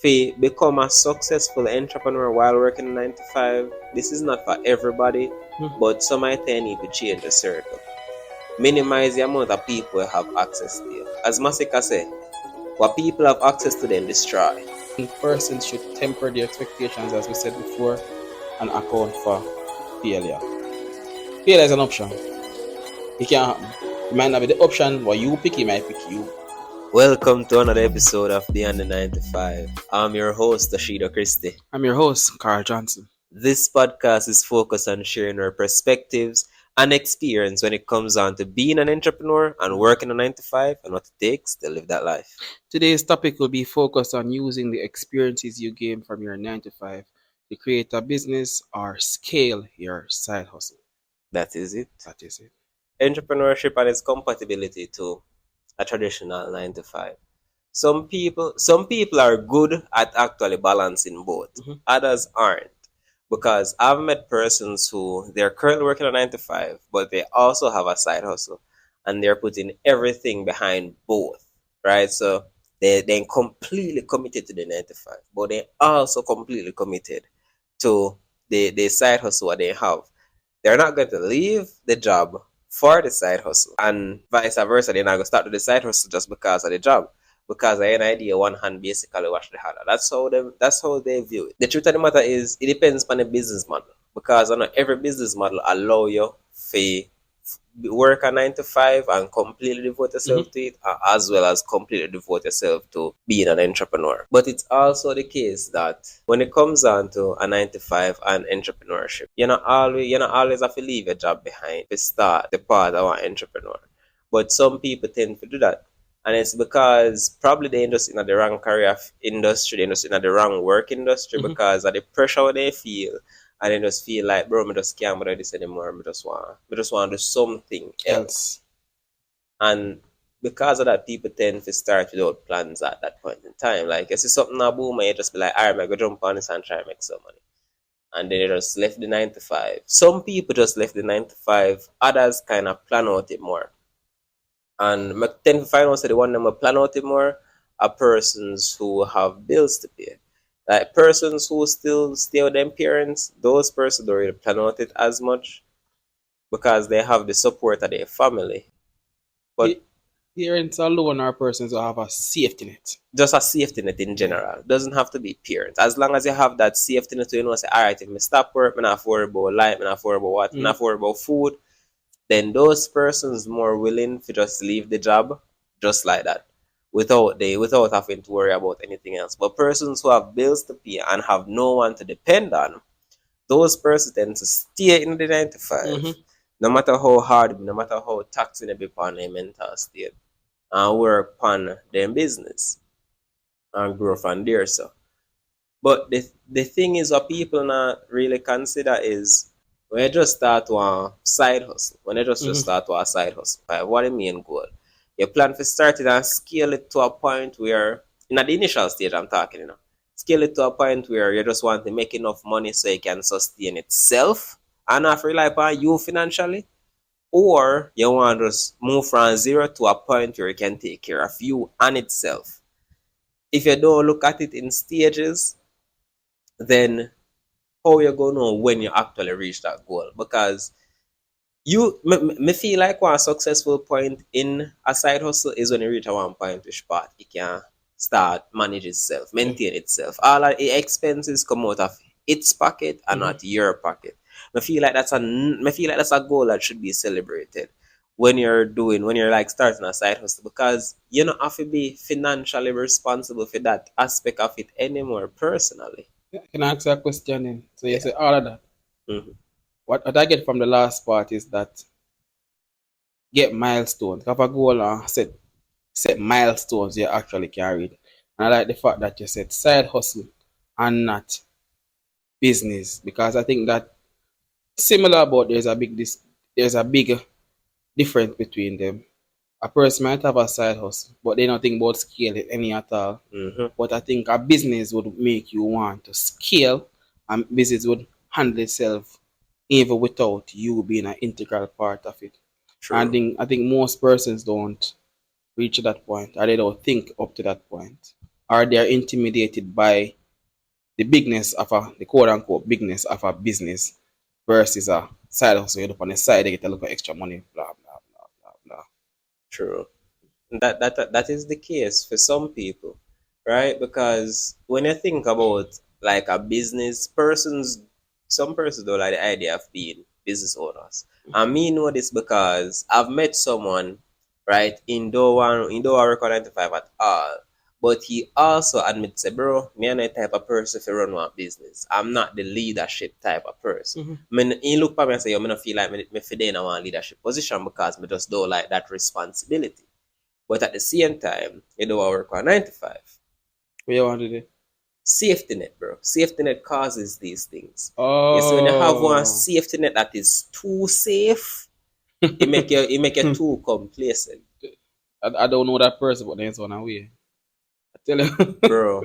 To become a successful entrepreneur while working a 9 to 5, this is not for everybody, but some might need to change the circle. Minimize the amount of people who have access to you. As Masika said, what people have access to them destroy. Persons should temper the expectations, as we said before, and account for failure. Failure is an option. It can happen. You might not be the option, but you pick, he might pick you. Welcome to another episode of Beyond the 9 to 5. I'm your host, Ashido Christie. I'm your host, Carl Johnson. This podcast is focused on sharing our perspectives and experience when it comes on to being an entrepreneur and working a 9 to 5 and what it takes to live that life. Today's topic will be focused on using the experiences you gain from your 9 to 5 to create a business or scale your side hustle. That is it. That is it. Entrepreneurship and its compatibility to a traditional 9 to 5. Some people are good at actually balancing both. Others aren't. Because I've met persons who they're currently working a 9 to 5, but they also have a side hustle and they're putting everything behind both, right? So they're completely committed to the 9 to 5, but they're also completely committed to the side hustle that they have. They're not going to leave the job for the side hustle, and vice versa. They're not going to start with the side hustle just because of the job. Because I had an idea, one hand basically wash the other. That's how they view it. The truth of the matter is, it depends on the business model. Because I know every business model allow you to work a 9 to 5 and completely devote yourself to it, as well as completely devote yourself to being an entrepreneur. But it's also the case that when it comes down to a 9 to 5 and entrepreneurship, you're not always have to leave your job behind to start the path of an entrepreneur. But some people tend to do that. And it's because probably they're just in the wrong career industry, they're just in the wrong work industry because of the pressure they feel. And they just feel like, bro, I just can't do this anymore. I just want to do something else. And because of that, people tend to start without plans at that point in time. Like, you see something now boom, and you just be like, all right, I'm going to jump on this and try to make some money. And then they just left the 9 to 5. Some people just left the 9 to 5. Others kind of plan out it more. And I tend to find out that the one that plan out it more are persons who have bills to pay. Like persons who still stay with their parents, those persons don't really plan out it as much because they have the support of their family. But parents alone are persons who have a safety net. Just a safety net in general. It doesn't have to be parents. As long as you have that safety net, you know, say, all right, if I stop work, I'm not worry about life, I'm not worry about what, I'm not worry about food, then those persons more willing to just leave the job just like that without having to worry about anything else. But persons who have bills to pay and have no one to depend on, those persons tend to stay in the 9 to 5, no matter how hard, no matter how taxing it be upon their mental state, and work on their business and grow from there. So, but the thing is, what people not really consider is when you just start one side hustle, when you just start one side hustle, right, what the main goal? You plan to start it and scale it to a point where, in the initial stage I'm talking, scale it to a point where you just want to make enough money so it can sustain itself and not rely upon you financially, or you want to just move from zero to a point where it can take care of you and itself. If you don't look at it in stages, then how you going to know when you actually reach that goal? Because me feel like one successful point in a side hustle is when you reach a one point which part it can start manage itself, maintain itself. All of the expenses come out of its pocket and not your pocket. I feel like that's a goal that should be celebrated when you're like starting a side hustle, because you don't have to be financially responsible for that aspect of it anymore personally. Can I ask you a question then? So you say all of that. What I get from the last part is that get milestones. Have a goal and set milestones you actually carried. And I like the fact that you said side hustle and not business, because I think that similar, but there's a big difference between them. A person might have a side hustle, but they don't think about scale it any at all. But I think a business would make you want to scale, and business would handle itself even without you being an integral part of it. True. I think most persons don't reach that point, or they don't think up to that point, or they are intimidated by the bigness of the quote unquote bigness of a business versus a side hustle. You look on the side, they get a little extra money, blah blah blah blah blah. True. That is the case for some people, right? Because when you think about like a business, some persons don't like the idea of being business owners. And me know this because I've met someone, right, in though I work on 9 to 5 at all, but he also admits, say, bro, me and the type of person if run one business. I'm not the leadership type of person. I mean, he look at me and say, yo, me not feel like me fit in a one leadership position because me just don't like that responsibility. But at the same time, you know, I work on 9 to 5. What you want to do? Safety net, bro. Safety net causes these things. Oh. You see, when you have one safety net that is too safe, it make you too complacent. I don't know that person, but there's one away. I tell you, bro.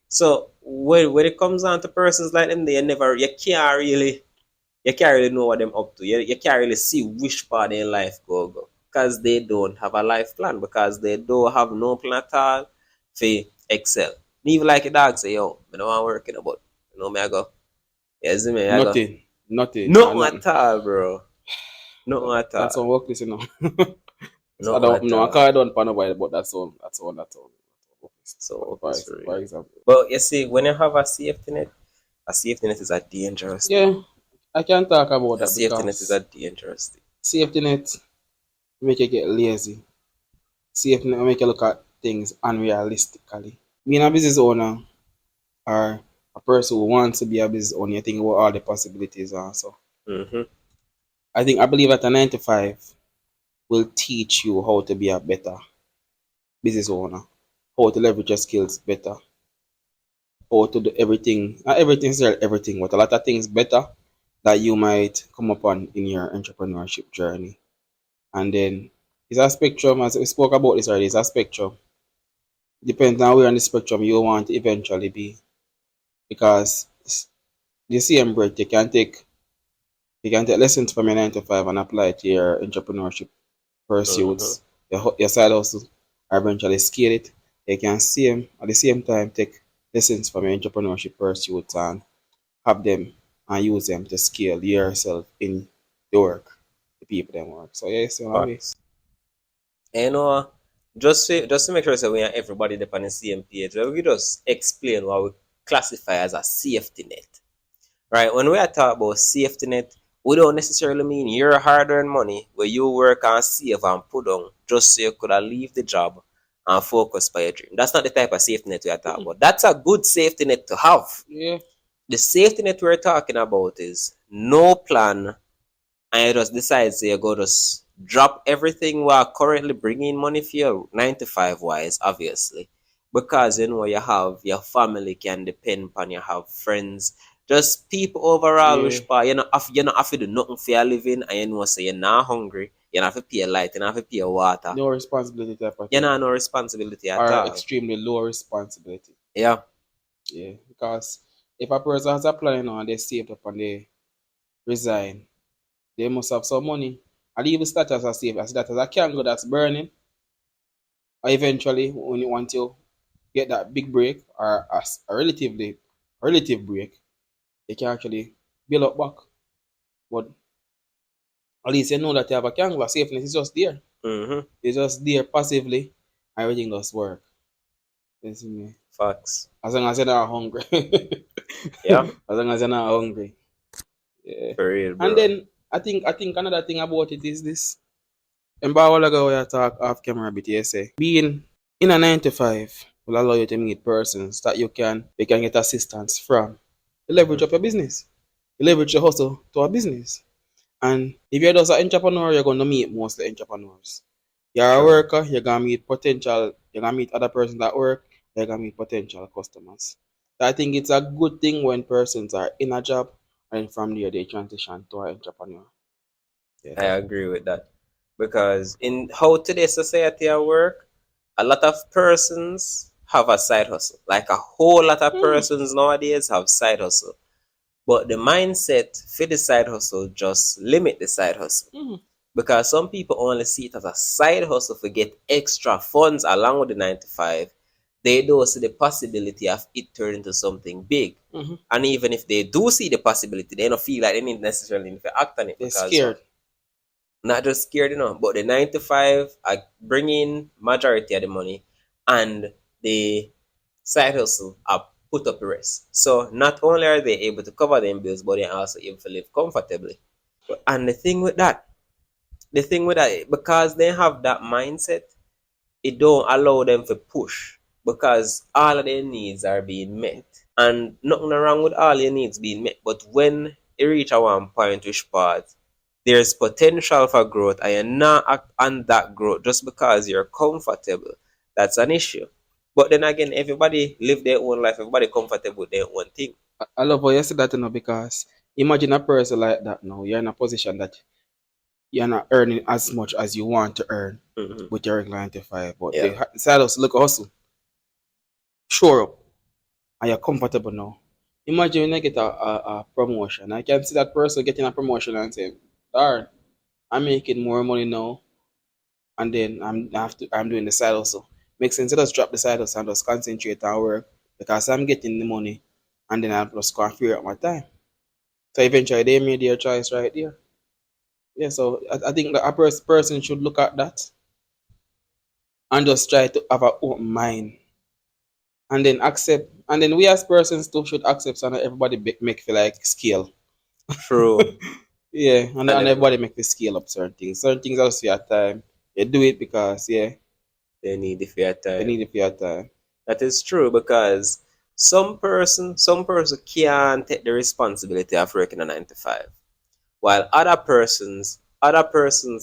So when it comes down to persons like them, you can't really know what them up to. You can't really see which part of their life go. Because they don't have a life plan, because they don't have no plan at all for excel. Even like a dog say, yo, I don't want to work in about. You know me I go. Yes, me I go. Nothing. Nothing at all, bro. Nothing at all. That's on work this, you know. No, I don't know. I don't pan about it, but that's all. So for example. But you see, when you have a safety net is a dangerous thing. Yeah, I can talk about A that safety net because is a dangerous thing. safety net make you get lazy. Safety net make you look at things unrealistically. Being a business owner or a person who wants to be a business owner, you think about all the possibilities also. I believe that a 9 to 5 will teach you how to be a better business owner, how to leverage your skills better, how to do everything, not everything is everything, but a lot of things better that you might come upon in your entrepreneurship journey. And then it's a spectrum, as we spoke about this already, it's a spectrum. Depends on where on the spectrum you want to eventually be. Because the same breath you can take lessons from your 9 to 5 and apply it to your entrepreneurship pursuits, your side hustle, or eventually scale it. You can at the same time take lessons from your entrepreneurship pursuits and have them and use them to scale yourself in the work, the people that work. So yeah, it's one way. You know, just to make sure that we are everybody on the same page, we just explain what we classify as a safety net. Right? When we are talking about safety net, we don't necessarily mean your hard-earned money where you work and save and put on just so you could leave the job and focus on your dream. That's not the type of safety net we are talking about. That's a good safety net to have. Yeah. The safety net we're talking about is no plan, and you just decide so you go just drop everything while currently bringing money for you 9 to 5 wise, obviously, because you know you have your family can depend upon, you have friends, just people overall which part you not have to do nothing for your living, and you know so you're not hungry, you don't have to pay light, you don't have to pay water, no responsibility type of you thing. know no responsibility at or all. Extremely low responsibility. Yeah. Because if a person has a plan and they saved up and they resign, they must have some money. And even start as a save, as that as a candle that's burning. Or eventually, when you want to get that big break or a relative break, you can actually build up back. But at least you know that you have a candle, safeness is just there. It's just there passively, and everything does work. You see me? Facts. As long as you're not hungry. Yeah. As long as you're not hungry. Yeah. For real, bro. And then I think another thing about it is this. Remember a while ago we talk off camera a bit, you say being in a 9 to 5 will allow you to meet persons that you can get assistance from. You leverage up your business. You leverage your hustle to a business. And if you're just an entrepreneur, you're gonna meet mostly entrepreneurs. You're a worker, you're gonna meet other persons at work, you're gonna meet potential customers. So I think it's a good thing when persons are in a job and from there they transition to an entrepreneur. I agree with that. Because in how today's society at work, a lot of persons have a side hustle. Like a whole lot of persons nowadays have side hustle. But the mindset for the side hustle just limit the side hustle. Because some people only see it as a side hustle to get extra funds along with the 9 to 5. they don't see the possibility of it turning into something big. And even if they do see the possibility, they don't feel like they need necessarily need to act on it. They're Because scared. not just scared, but the 9 to 5 are bringing majority of the money, and the side hustle are put up the rest. So not only are they able to cover their bills, but they're also able to live comfortably. And the thing with that, because they have that mindset, it don't allow them to push because all of their needs are being met. And nothing wrong with all your needs being met. But when you reach a one point which part, there's potential for growth and you're not act on that growth just because you're comfortable. That's an issue. But then again, everybody live their own life, everybody comfortable with their own thing. I love how you said that, because imagine a person like that now. You're in a position that you're not earning as much as you want to earn with your regular 9 to 5, but the side hustle, look hustle, shore up, and you're comfortable now. Imagine when I get a promotion. I can see that person getting a promotion and saying, darn, I'm making more money now, and then I'm doing the side hustle. Makes sense to just drop the side hustle and just concentrate on work because I'm getting the money, and then I'll just go and free up my time. So eventually they made their choice right there. Yeah, so I think that a person should look at that and just try to have an open mind, and then accept, and then we as persons too should accept so that everybody make feel like scale. True. Yeah, and everybody make the scale up certain things. Certain things also your time. You do it because they need the fair they time. need it for your time. That is true because some person can't take the responsibility of working a 9 to 5, while other persons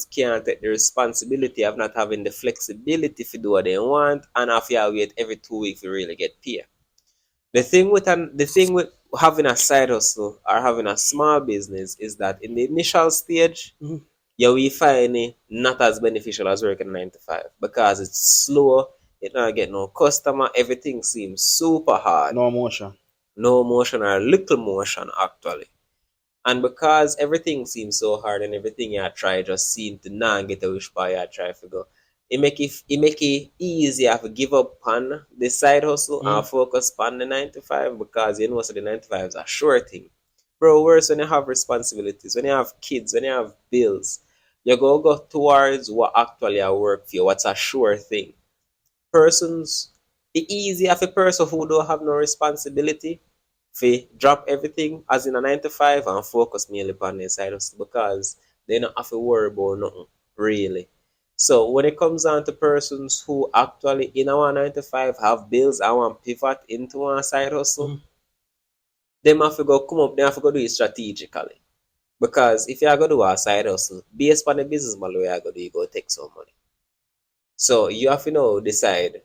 can't take the responsibility of not having the flexibility to do what they want and have to wait every 2 weeks to really get paid. The thing with having a side hustle or having a small business is that in the initial stage, we find it not as beneficial as working 9 to 5 because it's slow. You don't get no customer. Everything seems super hard. No motion. No motion or little motion actually. And because everything seems so hard and everything you try just seem to not get a wish by you try to go, it make it easier to give up on the side hustle and focus on the 9 to 5 because you know so the 9 to 5 is a sure thing. Bro, worse when you have responsibilities, when you have kids, when you have bills, you go towards what actually a work for you, what's a sure thing. Persons, the easy of a person who don't have no responsibility fi drop everything as in a 9 to 5 and focus mainly upon their side hustle because they don't have to worry about nothing really. So when it comes down to persons who actually in our 9 to 5 have bills and want pivot into one side hustle, they have to go come up, they have to go do it strategically. Because if you are going to do a side hustle, based on the business model you are going to do, you go take some money. So you have to decide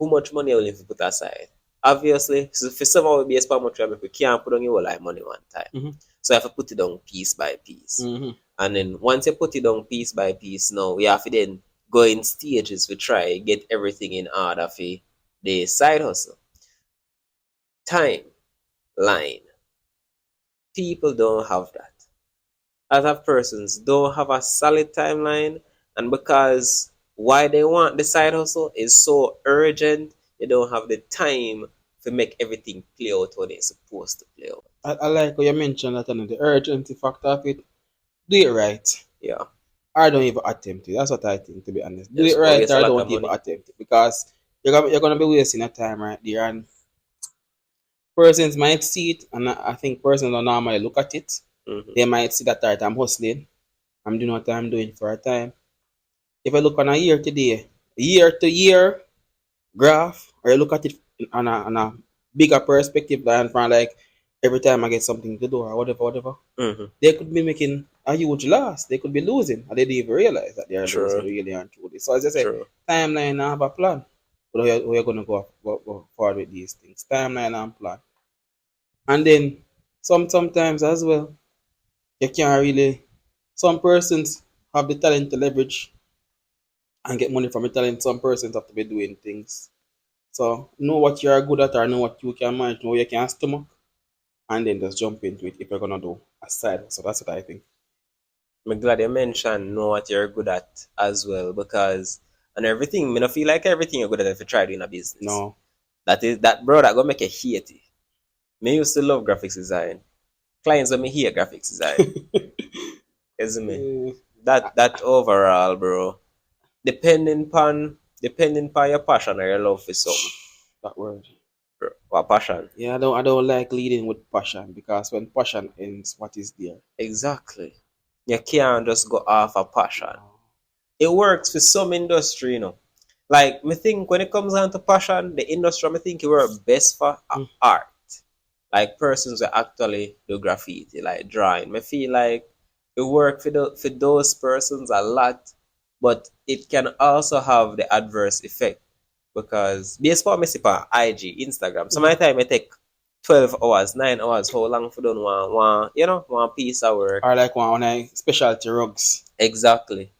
how much money you will to put aside. Obviously, so for some of based on much we can't put on your whole money one time. So you have to put it down piece by piece. And then once you put it down piece by piece, now we have to then go in stages to try get everything in order for the side hustle. Timeline. People don't have that. Other persons don't have a solid timeline, and because why they want the side hustle is so urgent, they don't have the time to make everything play out how they're supposed to play out. I like how you mentioned that, and the urgency factor of it. Do it right. Yeah. I don't even attempt it. That's what I think, to be honest. Do Just it right waste a or lot don't of even money. attempt it because you're gonna be wasting your time right there, and persons might see it, and I think persons don't normally look at it. They might see that right, I'm hustling, I'm doing what I'm doing for a time. If I look on a year to year graph, or you look at it on a bigger perspective than from like every time I get something to do or whatever, they could be making a huge loss. They could be losing, and they didn't even realize that they are True. losing really and truly. So as I say, True. timeline, I have a plan. But how you're going to go forward with these things? Timeline and plan. And then sometimes as well, you can't really. Some persons have the talent to leverage and get money from the talent. Some persons have to be doing things. So know what you are good at or know what you can manage, know what you can stomach, and then just jump into it if you're gonna do a side. So that's what I think. I'm glad you mentioned know what you're good at as well because and everything, I don't feel like everything you're good at if you try doing a business. No. That bro that gonna make you hate it. Me used to love graphics design. Clients when me hate graphics design. Isn't me? That overall, bro. Depending upon your passion or your love for something. That word. Bro, what passion? Yeah, I don't like leading with passion, because when passion ends, what is there? Exactly. You can't just go off a passion. It works for some industry, you know. Like me think when it comes down to passion, the industry me think it work best for art. Like persons who actually do graffiti, like drawing. Me feel like it work for those persons a lot, but it can also have the adverse effect because based on me see on IG, Instagram, some of the time I take 12 hours, 9 hours, how long for done one piece of work. Or like one of specialty rugs. Exactly.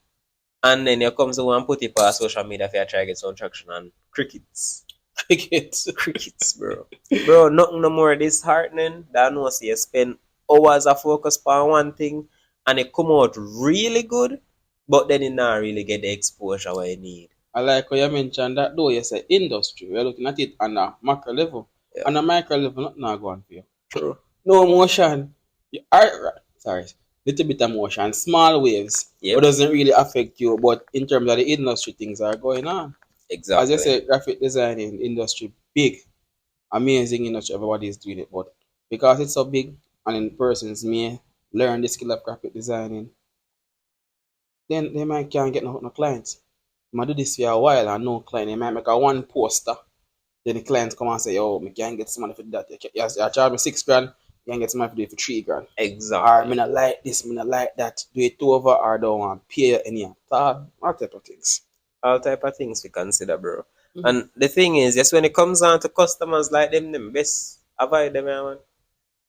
And then you come to one put it on social media for you try to get some traction and crickets. Crickets, bro. Bro, nothing no more disheartening than no see you spend hours of focus on one thing and it come out really good, but then you not really get the exposure what you need. I like how you mentioned that though you say industry. We're looking at it on a macro level. Yeah. On a micro level, nothing not going for you. True. No emotion. Sorry. Little bit of motion, small waves. Yep. It doesn't really affect you, but in terms of the industry, things are going on. Exactly. As I said, graphic designing industry, big, amazing industry, everybody is doing it, but because it's so big and in persons may learn the skill of graphic designing, then they might can't get no clients. I might do this for a while and no client. They might make a one poster. Then the clients come and say, "Oh, I can't get some money for that. You charge me $6,000, you can get some money for it for $3,000." Exactly. Or me not like this, me not like that. Do it over or don't want to pay any all type of things. All type of things we consider, bro. And the thing is, yes, when it comes down to customers like them best avoid them, man.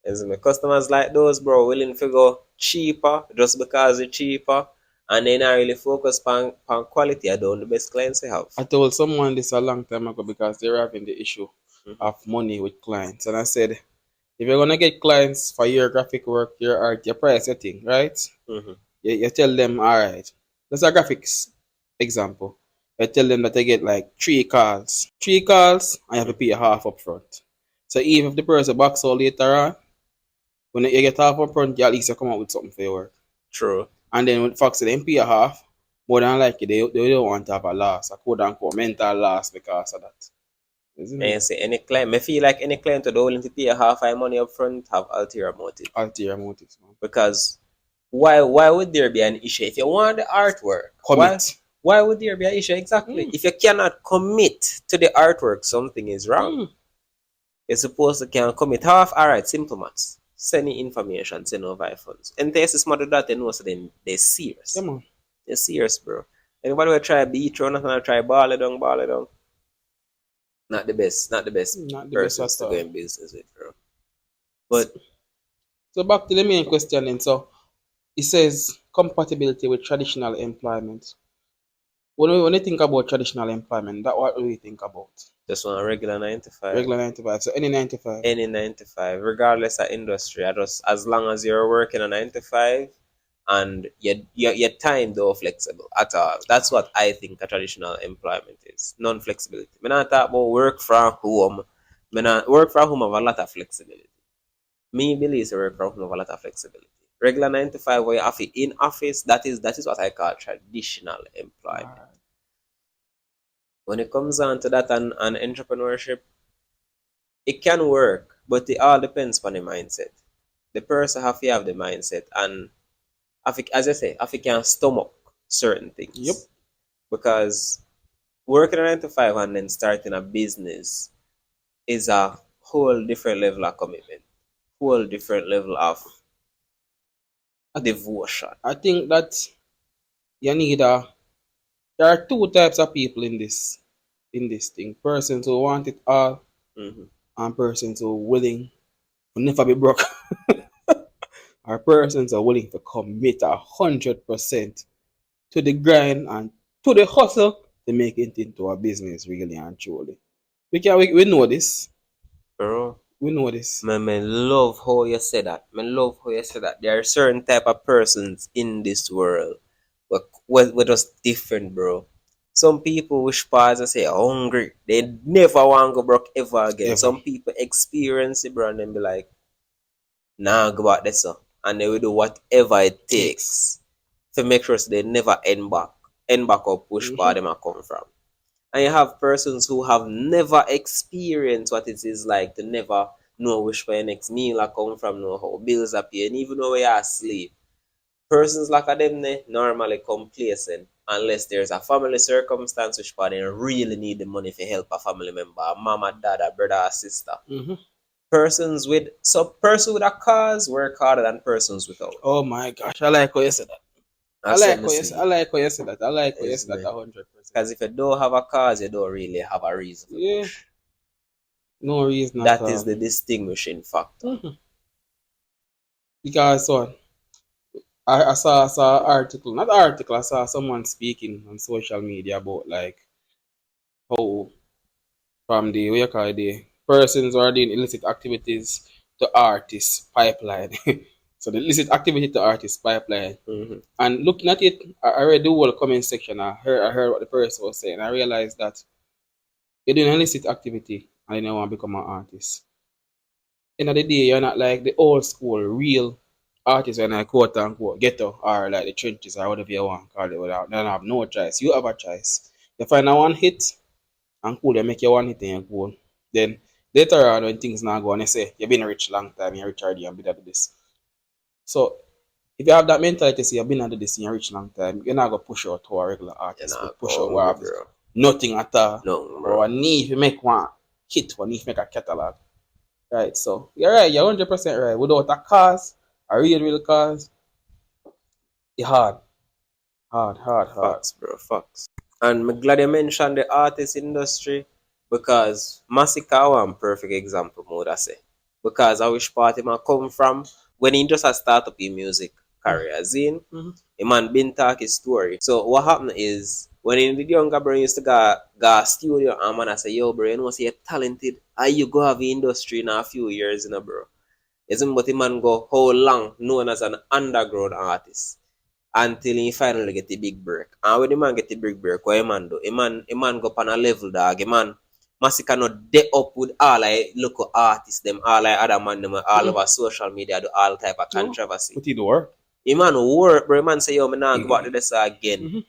Is my customers like those, bro, willing to go cheaper just because it's cheaper, and they not really focus on quality. I don't the best clients they have. I told someone this a long time ago because they were having the issue of money with clients, and I said, if you're gonna get clients for your graphic work, your art, your price, your thing, right? You tell them, all right, that's a graphics example. You tell them that they get like three calls, and you have to pay half up front. So even if the person backs out later on, when you get half up front, you at least you come out with something for your work. True. And then with Fox, they pay a half. More than likely, they don't want to have a loss, a quote unquote mental loss because of that. Isn't And it? you see, any client, I feel like any client who willing to pay half my money up front have ulterior motive. Ulterior motives, man. Because why would there be an issue if you want the artwork? Commit. Why would there be an issue? Exactly. If you cannot commit to the artwork, something is wrong. You're supposed to can commit half. All right, simple maths. Send the information, send over funds. And there's this mother that they know, so they're serious. Come on. They're serious, bro. Anybody will try beat you, nothing will try ball it down. Not the best persons to go in business with, bro. But so back to the main question then. So it says compatibility with traditional employment. When you think about traditional employment, that what do you think about? just one regular 9 to 5. Regular 9 to 5. So any 9 to 5. Any 9 to 5, regardless of industry. Just as long as you're working a 9 to 5 and your time though flexible at all. That's what I think a traditional employment is. Non-flexibility. I'm not talking about work from home. Work from home have a lot of flexibility. Me believe work from home have a lot of flexibility. Regular 9 to 5 where you have in office, that is what I call traditional employment. When it comes down to that and entrepreneurship, it can work, but it all depends on the mindset. The person have to have the mindset, and as I say, if you can stomach certain things. Yep. Because working a 9 to 5 and then starting a business is a whole different level of commitment, whole different level of devotion. I think that you need there are two types of people in this thing. Persons who want it all and persons who are willing to never be broke. Or persons who are willing to commit 100% to the grind and to the hustle to make it into a business really and truly. We know this. Bro. We know this. I love how you say that. There are certain type of persons in this world, but we're just different, bro. Some people wish pause and say hungry. They never want to go broke ever again. Ever. Some people experience it, bro, and then be like, nah, go back there, so. And they will do whatever it takes to make sure so they never end back or push where them are come from. And you have persons who have never experienced what it is like to never know which where your next meal are come from, know how bills are paid, and even though you are asleep. Persons like them normally complacent unless there's a family circumstance which part they really need the money to help a family member, a mama, dad, a brother, or sister. Persons with person with a cause work harder than persons without. Oh my gosh, I like how you said that. I like how you said that. I like how you said that 100%. Because if you don't have a cause, you don't really have a reason. Yeah. No reason. That is the distinguishing factor. Because I saw an article, not article, I saw someone speaking on social media about like how from the persons who are doing illicit activities to artists pipeline. So the illicit activity to artist pipeline. And looking at it, I read the whole comment section. I heard what the person was saying. I realized that you're doing illicit activity and you don't want to become an artist. End of the day, you're not like the old school real artists when I quote unquote ghetto or like the trenches or whatever you want to call it. Without they don't have no choice. You have a choice. You find a one hit and cool, they make you one hit and you're cool. Then later on when things not go on, they say you've been rich long time, you're rich already and been at this. So if you have that mentality, say you've been under this in a rich long time, you're not gonna push out to a regular artist. You push out what nothing at all. No, or a need to make one hit, one need to make a catalog. Right, so you're right, you're 100% right. Without a cause, a real cause, it's hard. Hard. Facts, bro, facts. And I'm glad you mentioned the artist industry because Masika one perfect example, would I say. Because I wish part him come from when he just start up his music career. Zin, a man been talk his story. So what happened is when he did younger bro used to go studio and man I say, yo bro, you know say you're talented. Are you go have the industry in a few years, you know, bro? Isn't but the man go how long known as an underground artist until he finally get the big break. And when the man get the big break, what a man do? A man go up on a level, dog. A man Massacre not day up with all like local artists, them all like other man, them all over social media, do all type of controversy. But he do work. A man work, bro. A man say, yo, me nah go back to this again.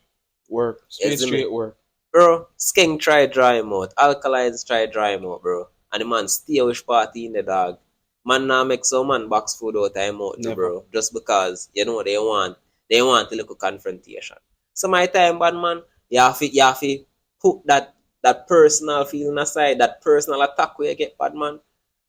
Work. Straight work. Bro, Skeng try dry him out. Alkalines try dry him out, bro. And the man stay wish party in the dog. Man now make some man box food out time out, bro. Just because, you know, they want a little confrontation. So my time, bad man, you have to put that personal feeling aside, that personal attack where you get, bad man,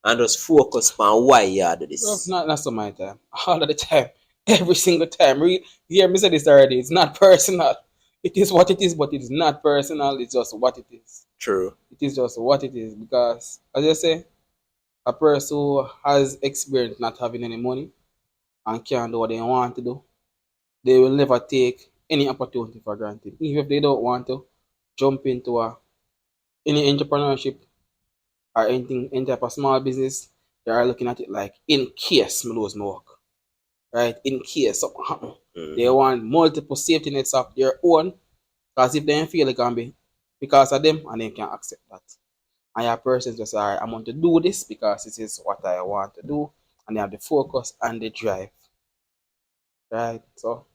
and just focus on why you do this. Bro, not so my time. All of the time. Every single time. You hear me say this already. It's not personal. It is what it is, but it is not personal. It's just what it is. True. It is just what it is. Because, as I say, a person who has experience not having any money and can't do what they want to do, they will never take any opportunity for granted. Even if they don't want to jump into any entrepreneurship or anything, any type of small business, they are looking at it like, in case I lose my work. Right? In case something happen. They want multiple safety nets of their own, because if they feel it can be because of them, and they can accept that. And your person just say, I want to do this because this is what I want to do, and they have the focus and the drive. Right? So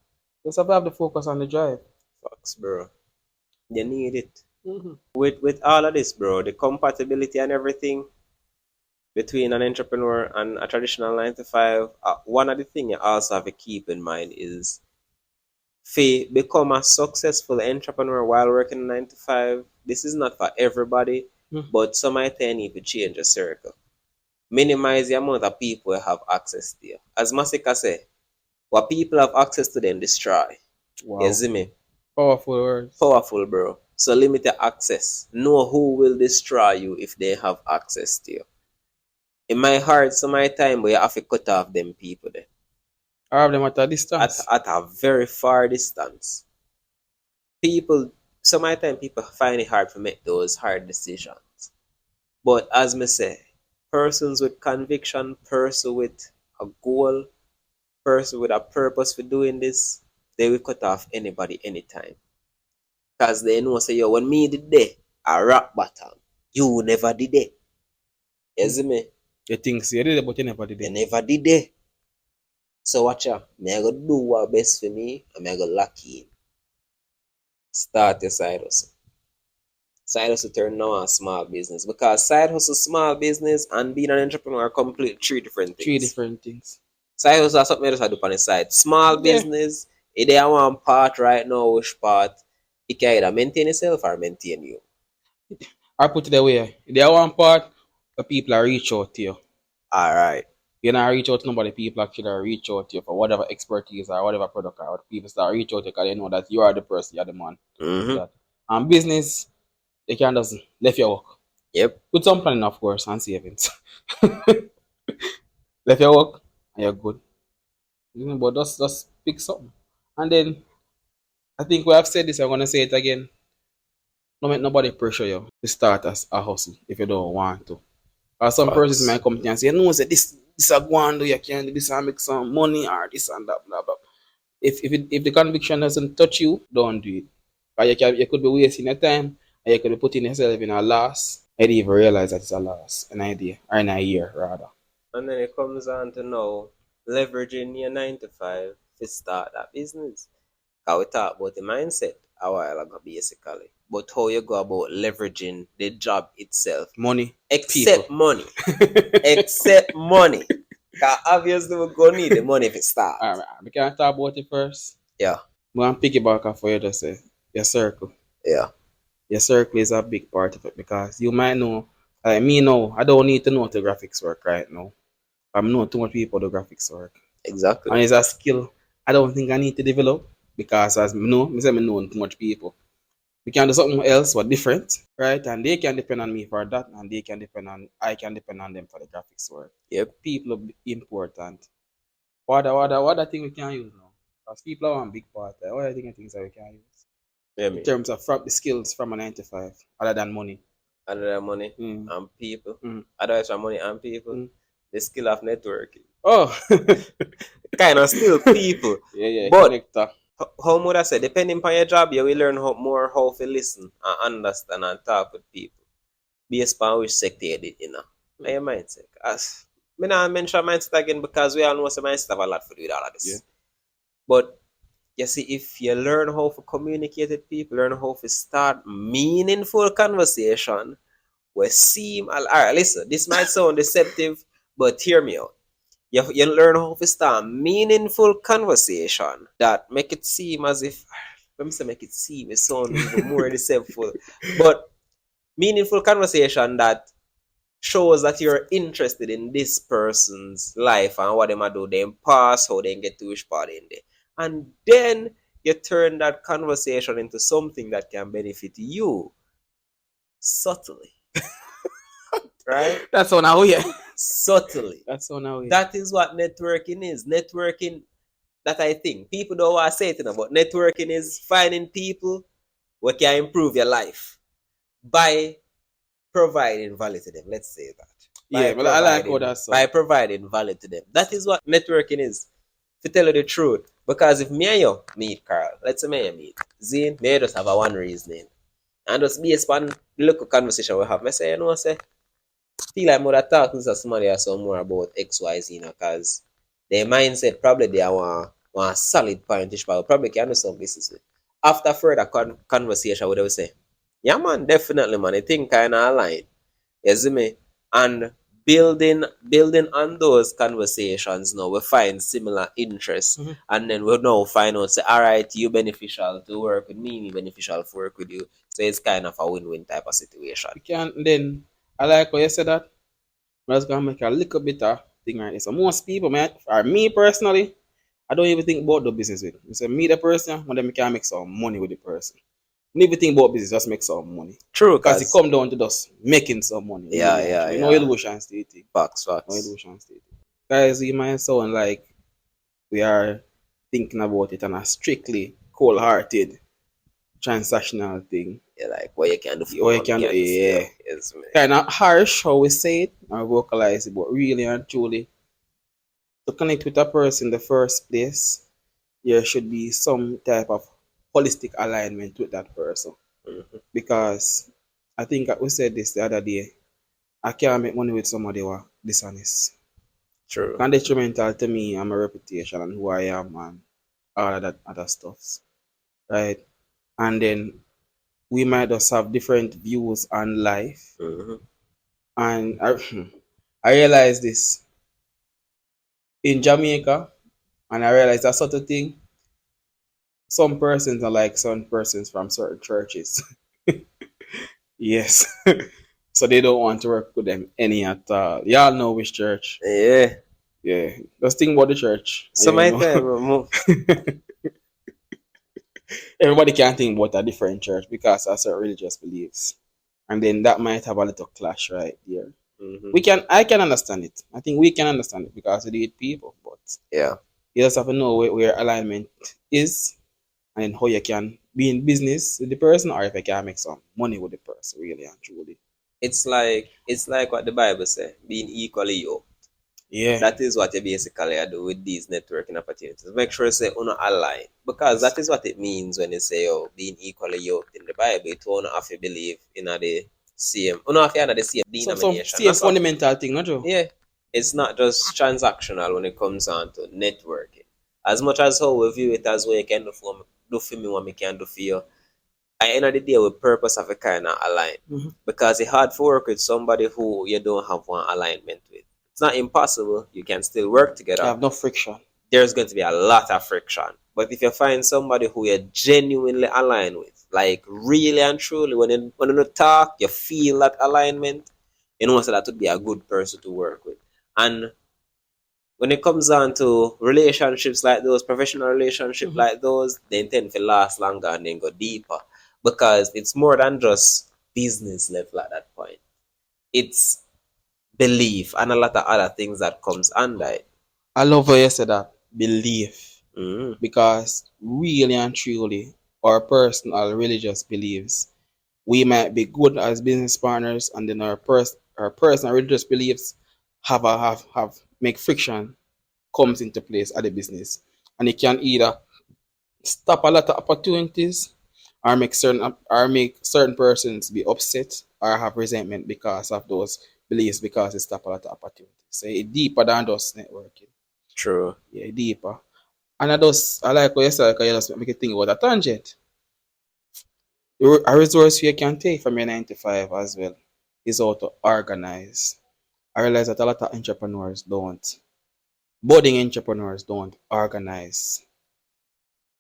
just have to have the focus on the drive. Facts, bro. You need it. With all of this, bro, the compatibility and everything between an entrepreneur and a traditional 9 to 5, one of the things you also have to keep in mind is to become a successful entrepreneur while working 9 to 5. This is not for everybody, but some might need to change the circle. Minimize the amount of people you have access to. As Masika said, what people have access to them destroy. Wow. You see me? Powerful words. Powerful, bro. So limit the access. Know who will destroy you if they have access to you. It might hurt some my time, but you have to cut off them people there. I have them at a distance. At a very far distance. Some my time people find it hard to make those hard decisions. But as me say, persons with conviction, person with a goal, person with a purpose for doing this, they will cut off anybody anytime. Because they know say yo, when me did there, I rock bottom. You never did it. You see me? You think so, you did it, but you never did You it. never did it. So watch out. Me I go do what best for me and me I go lock in. Start your side hustle. Side hustle turn now a small business. Because side hustle, small business, and being an entrepreneur are complete three different things. Three different things. Side hustle is something else I do on the side. Small business, if they have one part right now, which part, it can either maintain itself or maintain you. I put it away. If there one part, the people are reach out to you. Alright. You not reach out to nobody, people actually reach out to you for whatever expertise or whatever product or people start reach out to you because they know that you are the person, you're the man. Mm-hmm. And business, they can just left your work. Yep. With some planning, of course, and savings. Left your work and you're good. But just pick something. And then, I think we have said this, I'm going to say it again. Don't make nobody pressure you to start as a hustle if you don't want to. Or some persons in my company and say, no, say this I go and do, you can do this and make some money or this and that, blah, blah. If the conviction doesn't touch you, don't do it. But you could be wasting your time and you could be putting yourself in a loss. I didn't even realize that it's a loss, an idea, or in a year rather. And then it comes on to now leveraging your 9 to 5 to start that business. Because we talk about the mindset a while ago basically. But how you go about leveraging the job itself. Money. Except people. money. Except money. Because obviously we're going to need the money if it starts. Alright, we can talk about it first. Yeah. I'm going to piggyback off what you just say. Your circle. Yeah. Your circle is a big part of it because you might know, like me now, I don't need to know how the graphics work right now. I'm know too much people do graphics work. Exactly. And it's a skill I don't think I need to develop because as I know too much people. We can do something else but different, right? And they can depend on me for that, and I can depend on them for the graphics work. Yep. People are important. What other thing we can use now? Because people are one big part. What other things that we can use? Yeah, in terms of the skills from a 9 to 5, other than money. Other than money and people. Otherwise from money and people. The skill of networking. Oh. Kind of still people. Yeah. But connector. How would I say, depending on your job, you will learn more how to listen and understand and talk with people. Based on which sector you did, and your mindset. As I not mention mindset again because we all know some mindset have a lot to do with all of this. Yeah. But you see, if you learn how to communicate with people, learn how to start meaningful conversation, we seem alright, listen, this might sound deceptive, but hear me out. You learn how to start meaningful conversation that make it seem as if, let me say make it seem, it sounds even more deceptive, but meaningful conversation that shows that you're interested in this person's life and what they might do, them past, how they get to which part in there. And then you turn that conversation into something that can benefit you subtly. Right? That's so now, yeah. Subtly. That's so now, yeah. That is what networking is. Networking, that I think. People don't want to say it, but networking is finding people who can improve your life by providing value to them. Let's say that. Yeah, but I like how that's by providing value to them. That is what networking is. To tell you the truth. Because if me and you meet, Carl, let's say me and you meet, Zane, may just have a one reasoning. And just based on the local conversation we have, I say, I say, feel like more talking to somebody or some more about XYZ, because their mindset probably they are one solid point, but probably can do some business with. After further conversation, what they will say, yeah man, definitely man, I think kind of aligned. You see me? And building on those conversations now, we find similar interests, and then we'll now find out, say, all right, you beneficial to work with me beneficial to work with you. So it's kind of a win-win type of situation. Then I like how you said that. I was gonna make a little bit of thing right there. So most people, man, or me personally, I don't even think about the business with. You say meet the person, when they can make some money with the person. Don't even think about business, just make some money. True, because it come down to just making some money. Yeah. No illusion stating. Facts. No illusion stating. Guys, you might sound like we are thinking about it on a strictly cold-hearted transactional thing. Yeah, like what you can do for what you can do, yeah. Yes, kind of harsh how we say it or vocalize it, but really and truly, to connect with a person in the first place, there should be some type of holistic alignment with that person. Mm-hmm. Because I think we said this the other day. I can't make money with somebody who are dishonest. True. Can detrimental to me and my reputation and who I am and all of that other stuff. Right? And then we might just have different views on life. Mm-hmm. And I realized this in Jamaica, and I realized that sort of thing. Some persons are like some persons from certain churches. Yes. So they don't want to work with them any at all. Y'all know which church. Yeah. Yeah. Just think about the church. So You my know. time move. Everybody can think about a different church because of certain religious beliefs. And then that might have a little clash right there. Mm-hmm. I can understand it. I think we can understand it because we do it people, but Yeah. you just have to know where alignment is and how you can be in business with the person or if you can make some money with the person, really and truly. It's like what the Bible says, being equally yoked. Yeah. That is what you basically do with these networking opportunities. Make sure you say uno align. Because that is what it means when you say being equally yoked in the Bible. It won't have to believe in the same uno have to have the same Some denomination. same That's all. fundamental thing, not Joe? Yeah. It's not just transactional when it comes on to networking. As much as how we view it as what you can do for me what me can do for you. At the end of the day, with purpose of a kind of align. Mm-hmm. Because it's hard to work with somebody who you don't have one alignment with. It's not impossible. You can still work together. You have no friction. There's going to be a lot of friction. But if you find somebody who you're genuinely aligned with, like really and truly, when you talk, you feel that alignment, you know, so that would be a good person to work with. And when it comes down to relationships like those, professional relationships like those, they tend to last longer and then go deeper because it's more than just business level at that point. It's belief and a lot of other things that comes under it. I love how you said that. Belief. Mm-hmm. Because really and truly, our personal religious beliefs, we might be good as business partners, and then our personal religious beliefs have make friction comes into place at the business, and it can either stop a lot of opportunities or make certain persons be upset or have resentment because of those beliefs because it stop a lot of opportunities. So it's deeper than just networking. True. Yeah, deeper. And I like what you said, because you just make you think about a tangent. A resource you can take from your 9 to 5 as well is how to organize. I realize that a lot of entrepreneurs don't. Budding entrepreneurs don't organize.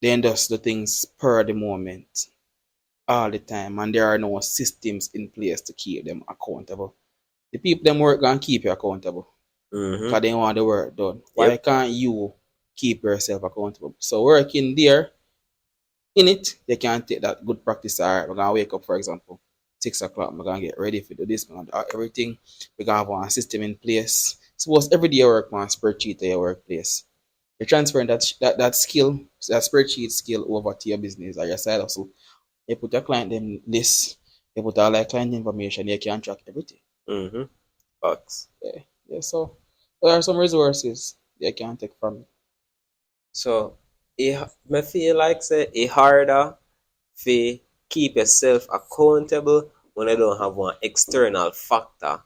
They just do things per the moment, all the time, and there are no systems in place to keep them accountable. The people them work gonna keep you accountable because they want the work done. Why can't you keep yourself accountable? So working there in it, they can take that good practice. All right, we're gonna wake up, for example, 6 o'clock. We're gonna get ready for do this. We're gonna do everything. We're gonna have one system in place. Suppose every day you work on a spreadsheet at your workplace. You're transferring that skill, that spreadsheet skill over to your business or your side hustle. You put your client them list, you put all your client information, you can track everything. Mm-hmm. Facts. Yeah. Yeah. So there are some resources you can take from it. So I feel like say it harder to keep yourself accountable when you don't have one external factor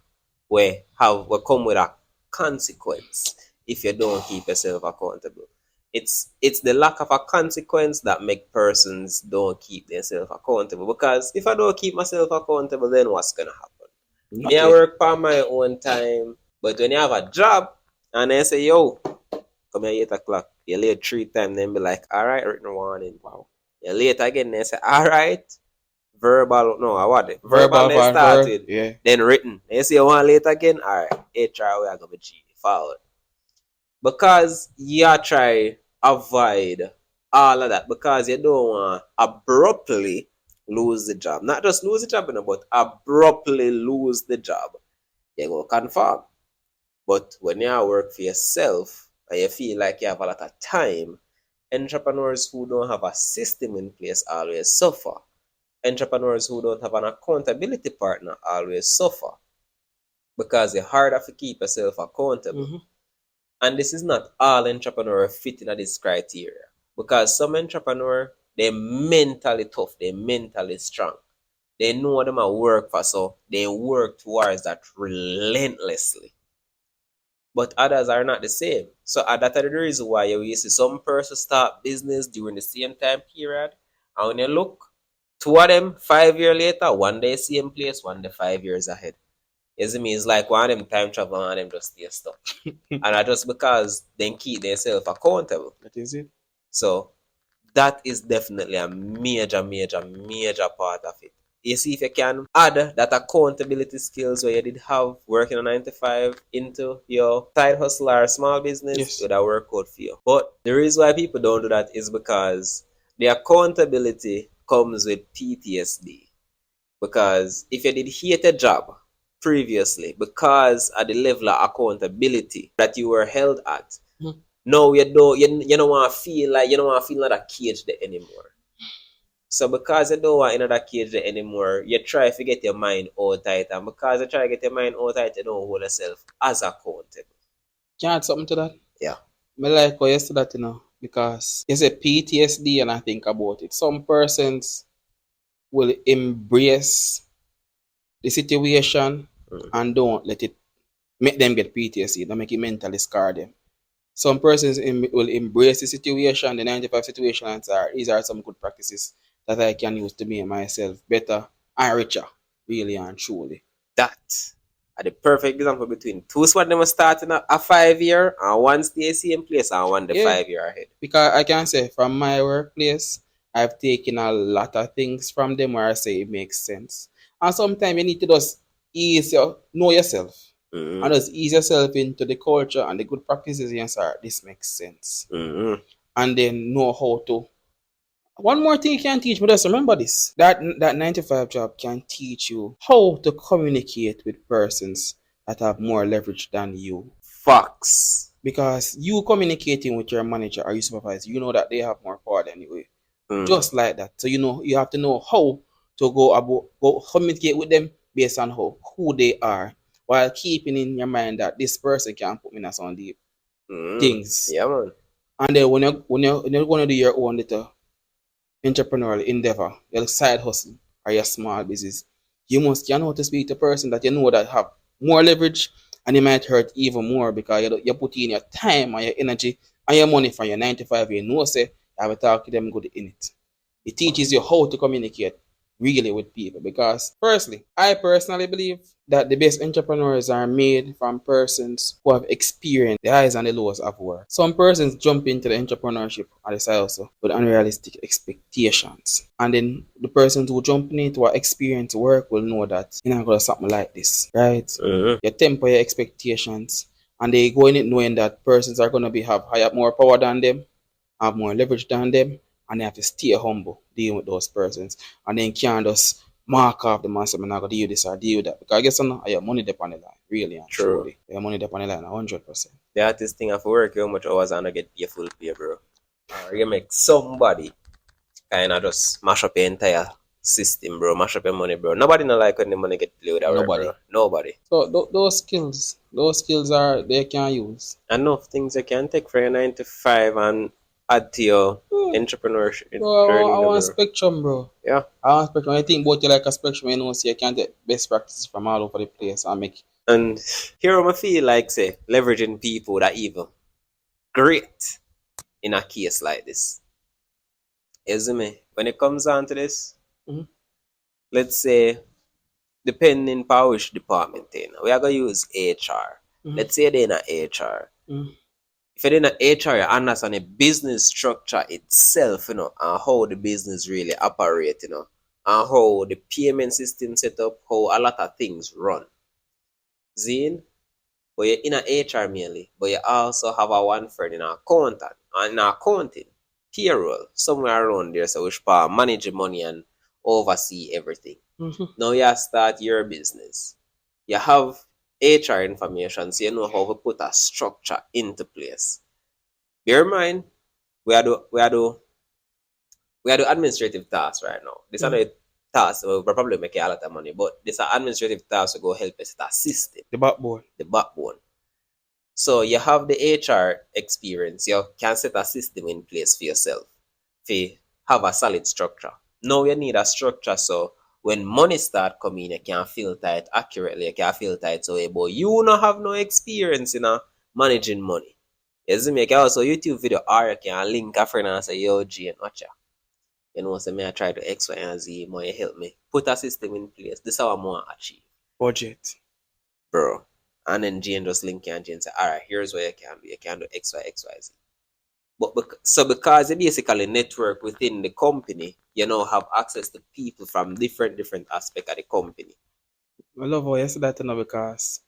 will come with a consequence if you don't keep yourself accountable. It's the lack of a consequence that make persons don't keep themselves accountable. Because if I don't keep myself accountable, then what's gonna happen? Me I work for my own time, but when you have a job and they say, yo, come here 8 o'clock, you're late 3 times, then be like, all right, written warning. Wow. You're late again, they say, all right, verbal, no, what? Verbal, they started, yeah. then written. They say, you want late again? All right, HR, we are going to be forward. Because you try avoid all of that because you don't want abruptly lose the job. Not just lose the job, but abruptly lose the job. You go conform. But when you work for yourself and you feel like you have a lot of time, entrepreneurs who don't have a system in place always suffer. Entrepreneurs who don't have an accountability partner always suffer because it's harder to keep yourself accountable. Mm-hmm. And this is not all entrepreneurs fit in this criteria because some entrepreneur They're mentally tough. They're mentally strong. They know what them a work for, so they work towards that relentlessly. But others are not the same. So that's the reason why you see some person start business during the same time period. And when you look, two of them 5 years later, one day same place, one day 5 years ahead. You see me? It's like one of them time travel, one of them just stay stuck. And that's just because they keep themselves accountable. That is it. So that is definitely a major part of it. You see, if you can add that accountability skills where you did have working a 9 to 5 into your side hustle or small business, Yes. it would have worked out for you. But the reason why people don't do that is because the accountability comes with PTSD. Because if you did hate a job previously because of the level of accountability that you were held at, no, you don't want to feel like that cage there anymore. So because you don't want another cage there anymore, you try to get your mind out tight, and because you try to get your mind out tight, you don't hold yourself as accountable. Can I add something to that? Yeah. I like how you said that, because you say PTSD and I think about it. Some persons will embrace the situation and don't let it make them get PTSD, don't make it mentally scar them. Some persons will embrace the situation, the 9 to 5 situation, and say, these are some good practices that I can use to make myself better and richer, really and truly. That are the perfect example between two squad them starting a 5 year and one stay same place and one the 5 year ahead. Because I can say from my workplace, I've taken a lot of things from them where I say it makes sense. And sometimes you need to just know yourself. And just ease yourself into the culture and the good practices. Yes, sir, this makes sense. And then know how to. One more thing you can teach me, just remember this. That 9 to 5 job can teach you how to communicate with persons that have more leverage than you. Facts. Because you communicating with your manager or your supervisor, you know that they have more power than you. Just like that. So you have to know how to go communicate with them based on who they are, while keeping in your mind that this person can put me in some deep things. Yeah, man. And then when you're going to do your own little entrepreneurial endeavor, your side hustle or your small business, you know how to speak to a person that you know that have more leverage, and it might hurt even more because you put in your time and your energy and your money from your 9 to 5. You know, say you have to talk to them good in it. It teaches you how to communicate really with people, because firstly, I personally believe that the best entrepreneurs are made from persons who have experienced the highs and the lows of work. Some persons jump into the entrepreneurship or the side hustle with unrealistic expectations, and then the persons who jump into or experience work will know that you're not going to something like this, right? You temper your expectations, and they go in it knowing that persons are going to have more power than them, have more leverage than them, and they have to stay humble dealing with those persons, and then can't just mark off the man say, I'm not going to deal with this or deal with that. Because I guess your money depend on the line, really and truly. Your money depend on the line 100%. The artist thing of work, how much hours and I get paid full pay, bro. Or you make somebody kind of just mash up your entire system, bro. Mash up your money, bro. Nobody not like when the money get played with our work, bro. Nobody. So those skills are they can use. Enough things you can take for your 9 to 5 and add to your entrepreneurship. Bro, I want spectrum, bro. Yeah. I want spectrum. I think about you like a spectrum, so you can take best practices from all over the place and make. And here I feel like, say, leveraging people that even great in a case like this. You see me? When it comes down to this, let's say, depending on which department we are going to use HR. Let's say they're in a HR. If you're in an HR, you understand the business structure itself, and how the business really operates, and how the payment system set up, how a lot of things run. Zine, but you're in an HR mainly, but you also have a one friend in accounting, payroll, somewhere around there, so which part manage money and oversee everything. Now you start your business. You have HR information, so you know how to put a structure into place. Bear in mind, we are do administrative tasks right now. These are the tasks we'll probably make a lot of money, but these are administrative tasks to go help us set a system. The backbone. So you have the HR experience. You can set a system in place for yourself. For have a solid structure. Now you need a structure so when money start coming, you can filter it accurately, you can filter it away, but you don't have no experience in managing money. You see me, you can also YouTube video or you can link a friend and say, yo, G and watch ya. You know, say me I try to X, Y, and Z, more you help me. Put a system in place. This is how I want to achieve. Budget. Bro. And then Jane just link you and Jane say, alright, here's what you can do. You can do X, Y, X, Y, Z. But so because you basically network within the company, you now have access to people from different aspects of the company. I love how you said that because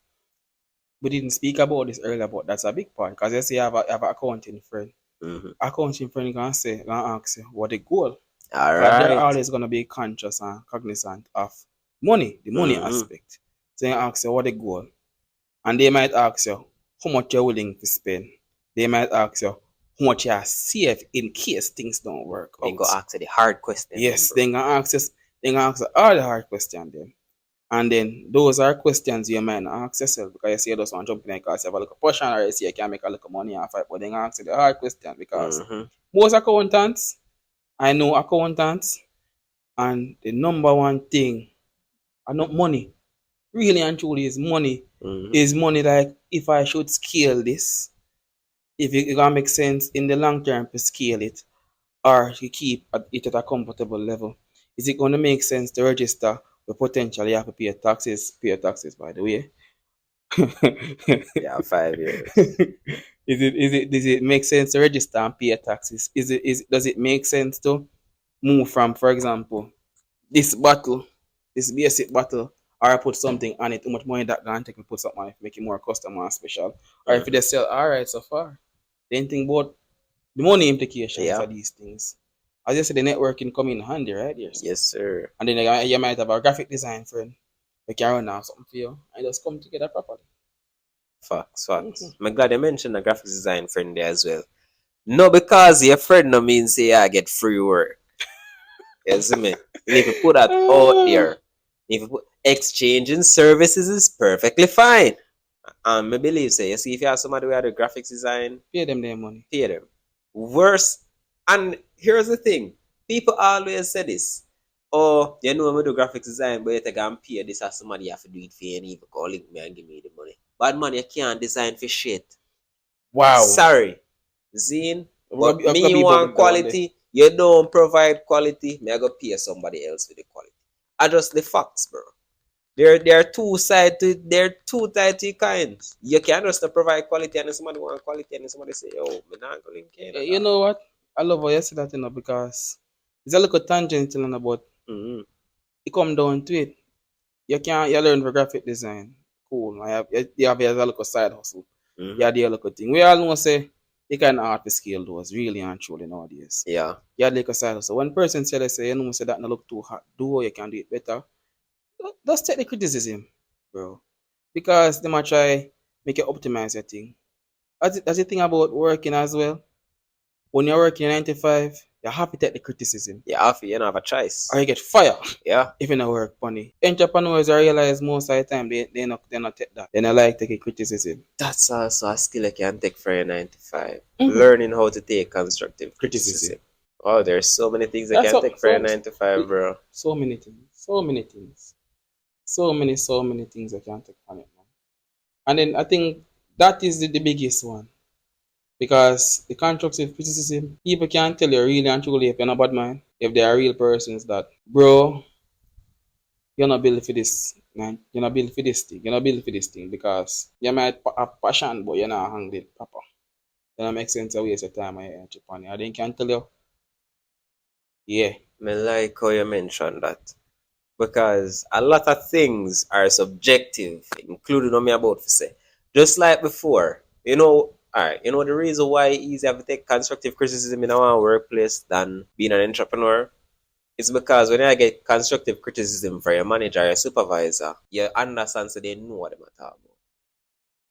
we didn't speak about this earlier, but that's a big part. Because you say you have an accounting friend. Mm-hmm. Accounting friend gonna ask you what the goal. Alright. They're always gonna be conscious and cognizant of money, the money aspect. So you ask you what the goal. And they might ask you how much you're willing to spend. They might ask you how much you save in case things don't work out. They go ask you the hard question. Yes, they gonna ask you all the hard questions then. And then those are questions you might not ask yourself because you see you just want to jump in because you have a little portion or you see you can make a little money off it. But then ask you the hard question because most accountants, I know accountants, and the number one thing, not money, really and truly is money. Is money like if I should scale this, if it gonna make sense in the long term to scale it, or to keep it at a comfortable level. Is it going to make sense to register? But potentially you have to pay taxes by the way. Yeah, 5 years. Does it make sense to register and pay taxes? Does it make sense to move from, for example, this basic bottle, or I put something on it, how much money that going to take me put something on it, make it more customer special? Or if they sell alright so far. Then think about the money implications of these things. As you said, the networking come in handy, right? Yes, sir. And then you might have a graphic design friend that can run out something for you and just come together properly. Facts. I'm glad you mentioned a graphic design friend there as well. No, because your friend no means say I get free work. You see me? You need to put that out there. If you put exchanging services is perfectly fine. I believe say, you see, if you have somebody who had a graphics design, pay them their money. Pay them. Worse, and here's the thing. People always say this. Oh, you know, I'm do graphics design, but you take and pay this as somebody you have to do it for you and even call me and give me the money. Bad man, you can't design for shit. Wow. Sorry. Zine. But me want quality. You don't provide quality. Me I go pay somebody else for the quality. I just the facts, bro. There are two sides to they're two types of kinds. You can't just provide quality and somebody want quality and somebody say, oh, me not going to you know what? I love how you say that, because it's a little tangent about it come down to it. You learn for graphic design. Cool. You have a little side hustle. You have the little thing. We all know say you can art to scale those really and truly nowadays. Yeah. You have like a side hustle. One person say say that no look too hard. Do you can do it better. Just take the criticism, bro. Because they might try make you optimize your thing. That's the thing about working as well. When you're working 9 to 5, you have to take the criticism. You don't have a choice. Or you get fired. Yeah. If you don't work funny. Entrepreneurs, I realize most of the time they not take that. They not like taking criticism. That's also a skill you can take for your 9 to 5. Learning how to take constructive criticism. Oh, there's so many things you can take for your 9 to 5, bro. So many things. So many things I can take from it, man. And then I think that is the biggest one. Because the constructive criticism, people can tell you really and truly if you're not bad man, if they are real persons that, bro, you're not built for this, man. You're not built for this thing. You're not built for this thing because you might have passion, but you're not hungry proper. Then it makes sense to waste your time on your entrepreneur. They can tell you, yeah. I like how you mentioned that. Because a lot of things are subjective, including what I'm about to say. Just like before, alright, the reason why it's easier to take constructive criticism in our workplace than being an entrepreneur is because when I get constructive criticism from your manager or your supervisor, you understand so they know what they're talking about.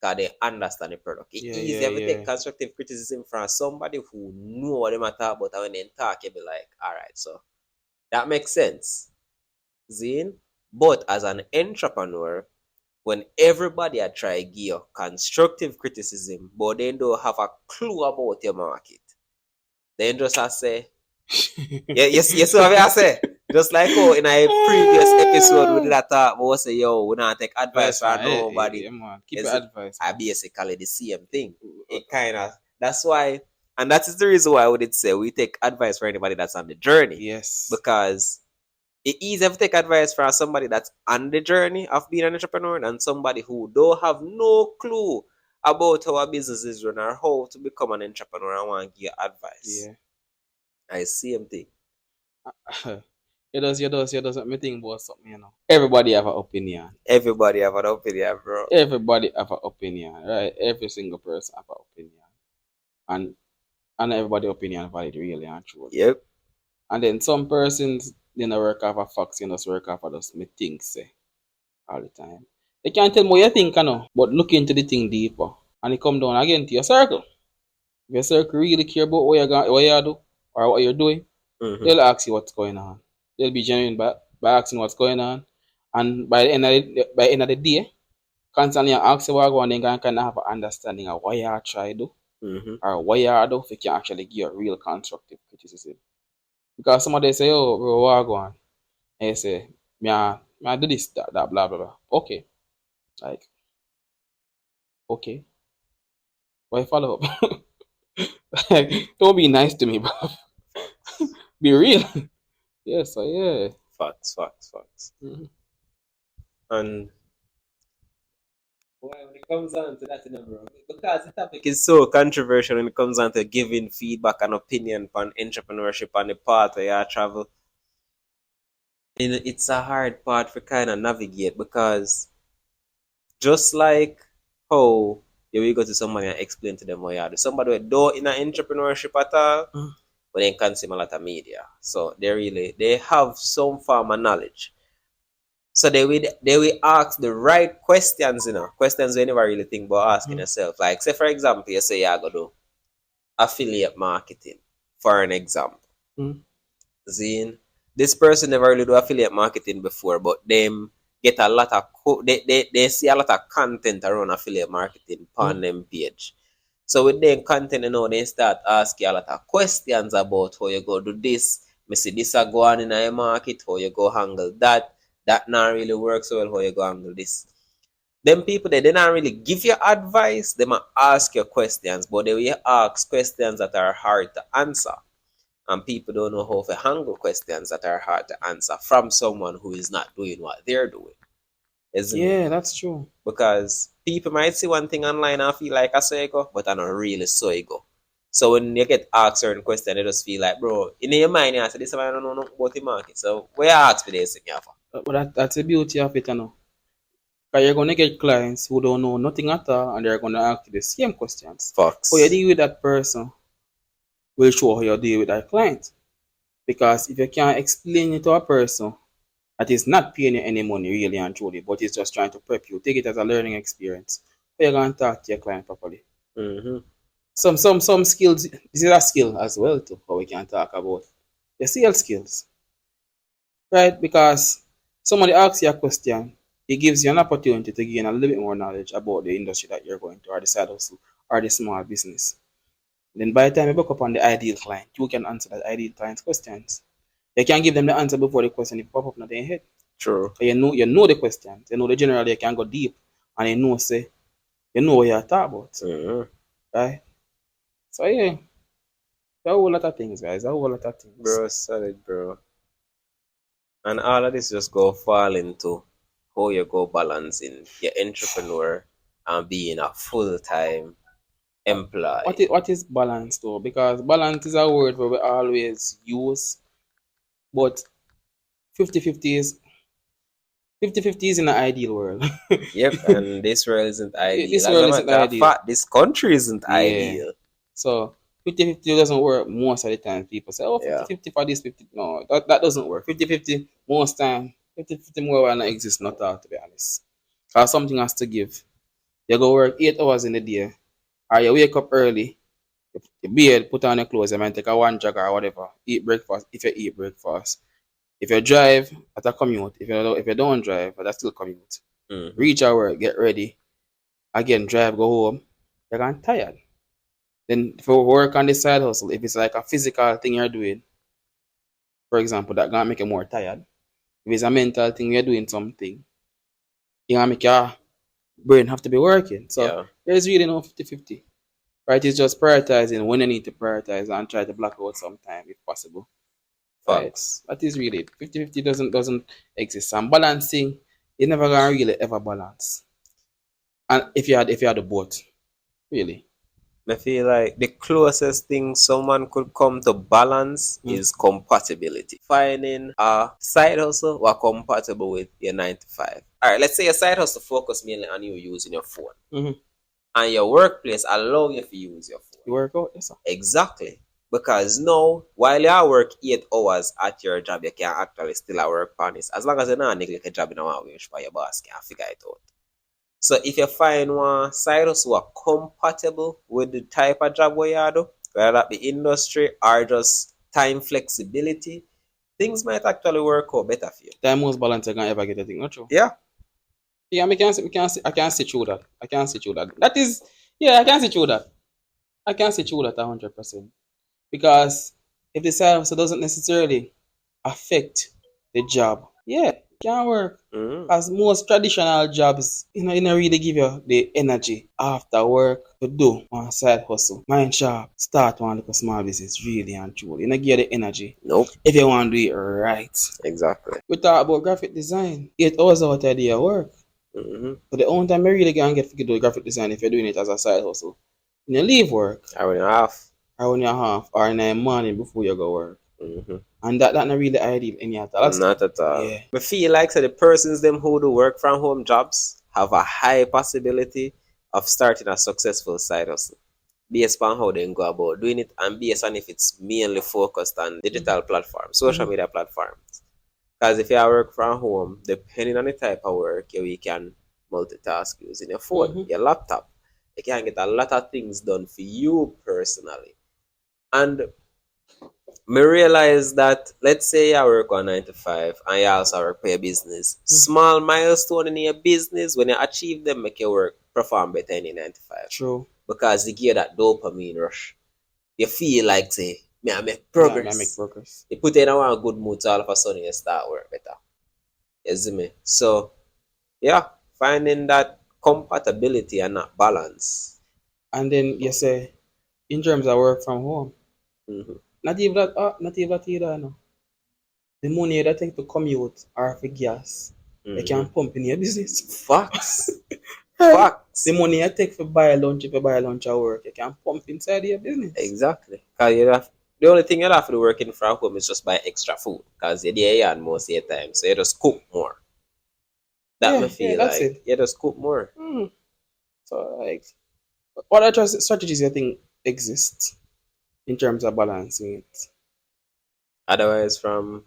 Because they understand the product. It's easier to take constructive criticism from somebody who know what they're talking about, and when they talk, you'll be like, alright, so that makes sense. Zine, but as an entrepreneur, when everybody I try give you constructive criticism, but they don't have a clue about your market, then just I say, Yeah, you see what I say? Just like in a previous episode we did a talk, we say, yo, we not take advice from nobody. Yeah, man. Keep your advice. I basically the same thing. It kind of, that's why, and that is the reason why I would say we take advice from anybody that's on the journey. Yes. Because it's easier to take advice from somebody that's on the journey of being an entrepreneur than somebody who don't have no clue about how a business is run or how to become an entrepreneur and want to give advice. Yeah. I same thing. You does me think about something, you know. Everybody have an opinion. Everybody have an opinion, bro. Everybody have an opinion, right? Every single person have an opinion. And everybody opinion valid really and true. Yep. And then some persons they don't work off of facts, you just work off of just me think say all the time. They can't tell me what you think, you know, but look into the thing deeper. And it come down again to your circle. If your circle really care about what you do or what you're doing, they'll ask you what's going on. They'll be genuine by asking what's going on. And by the end of the day, constantly ask you what going on, then can kind of have an understanding of what you try to do or what you do if you can actually give a real constructive criticism. Because somebody say, oh, bro, what going on? And you say, me I do this, that, blah, blah, blah. Okay. Like, okay. Why follow up? Like, don't be nice to me, bro. Be real. Yeah, so yeah. Facts. And when it comes down to that, you know, bro, because the topic is so controversial when it comes down to giving feedback and opinion on entrepreneurship and the path where you travel, it's a hard part for kind of navigate because just like how you go to somebody and explain to them what you do, somebody who don't in an entrepreneurship at all, but they consume a lot of media, so they have some form of knowledge. So they will ask the right questions, you know, questions you never really think about asking yourself. Like, say for example, you say you're gonna do affiliate marketing, for an example. Zine, this person never really do affiliate marketing before, but them get a lot of they see a lot of content around affiliate marketing on them page. So with their content, you know, they start asking a lot of questions about how you go do this. Me see this a go on in a market, how you go handle that. That not really works so well, how you go handle this. Them people they not really give you advice, they might ask you questions, but they will ask questions that are hard to answer. And people don't know how to handle questions that are hard to answer from someone who is not doing what they're doing. Isn't it? Yeah, that's true. Because people might see one thing online and feel like I saw it go, but I don't really saw it go. So when you get asked certain questions, they just feel like, bro, in your mind, you say, this man don't know nothing about the market. So where you ask for this thing for? But that's the beauty of it, you know. Because you're going to get clients who don't know nothing at all and they're going to ask you the same questions. Facts. How you deal with that person will show how you deal with that client. Because if you can't explain it to a person that is not paying you any money really and truly, but is just trying to prep you, take it as a learning experience, how you going to talk to your client properly. Some skills, this is a skill as well too, how we can talk about the sales skills. Right? Because somebody asks you a question, it gives you an opportunity to gain a little bit more knowledge about the industry that you're going to, or the side hustle, or the small business. Then by the time you book up on the ideal client, you can answer that ideal client's questions. You can give them the answer before the question pop up in their head. True. So you know the questions. You know the generally you can go deep and you know what you're talking about. Right? So yeah. There are a whole lot of things, guys. There are a whole lot of things. Bro, solid, bro. And all of this just go fall into how you go balancing your entrepreneur and being a full-time employee. What is balance though? Because balance is a word where we always use, but 50-50 is 50-50 is in an ideal world. Yep, and this world isn't ideal. This world isn't ideal. This country isn't ideal. So 50-50 doesn't work most of the time. People say, oh, 50-50 for this, 50. No, that doesn't work. 50-50 most time. 50-50 more will not exist, not all, to be honest. Because something has to give. You go work 8 hours in the day, or you wake up early, you bathe, put on your clothes, you might take a one jog or whatever, eat breakfast, if you eat breakfast. If you drive, that's a commute. If you don't drive, that's still commute. Reach our work, get ready. Again, drive, go home. You're getting tired. Then if you work on the side hustle, if it's like a physical thing you're doing, for example, that gonna make you more tired. If it's a mental thing, you're doing something, you gonna make your brain have to be working. So there's really no 50-50. Right? It's just prioritizing when you need to prioritize and try to block out some time if possible. Right? That is really it. 50-50 doesn't exist. And balancing, you're never gonna really ever balance. And if you had the both, really. I feel like the closest thing someone could come to balance is compatibility. Finding a side hustle or compatible with your 9 to 5. All right, let's say your side hustle focus mainly on you using your phone. And your workplace allow you to use your phone. You work out, yes, sir. Exactly. Because now, while you work 8 hours at your job, you can actually still work on this. As long as you don't neglect a job in a wish for your boss can figure it out. So if you find one side hustle are compatible with the type of job where you do, whether that be industry or just time flexibility, things might actually work out better for you. The most balance you can ever get, I think, not true? Yeah. Yeah, I can see through that. I can see through that. That is, yeah, I can see through that. I can see through that 100%. Because if the side hustle doesn't necessarily affect the job, yeah, it can work. As most traditional jobs, you know, really give you the energy after work to do one side hustle. Mind sharp, start one little small business, really and truly. You know, give you the energy. Nope. If you want to do it right. Exactly. We talk about graphic design. 8 hours out of the work. But the only time you really can get to do graphic design if you're doing it as a side hustle. When you leave work. Hour and a half. Hour and a half. Or in the morning before you go work. And that not really ideal any at all. Not at all. Yeah. I feel like so the persons them who do work from home jobs have a high possibility of starting a successful side hustle. Based on how they go about doing it and based on if it's mainly focused on digital platforms, social media platforms. Because if you work from home, depending on the type of work, you can multitask using your phone, your laptop. You can get a lot of things done for you personally. And me realize that, let's say I work on 9 to 5 and you also work for your business. Small milestone in your business, when you achieve them, make your work perform better in your 9 to 5. True. Because you get that dopamine rush. You feel like, say, I make progress. Yeah, I make progress. You put in a good mood, so all of a sudden you start work better. You see me? So, yeah, finding that compatibility and that balance. And then you say, in terms of work from home, not even that either, no. The money that take to commute or for gas, you can pump in your business. Facts. Facts. The money you take for buy lunch, if you buy lunch at work, you can pump inside your business. Exactly. Because the only thing you have to do working from home is just buy extra food. Because you're there and most of the time, so you just cook more. That me feel that's like it. you just cook more. So like, what other strategies you think exist in terms of balancing it? Otherwise, from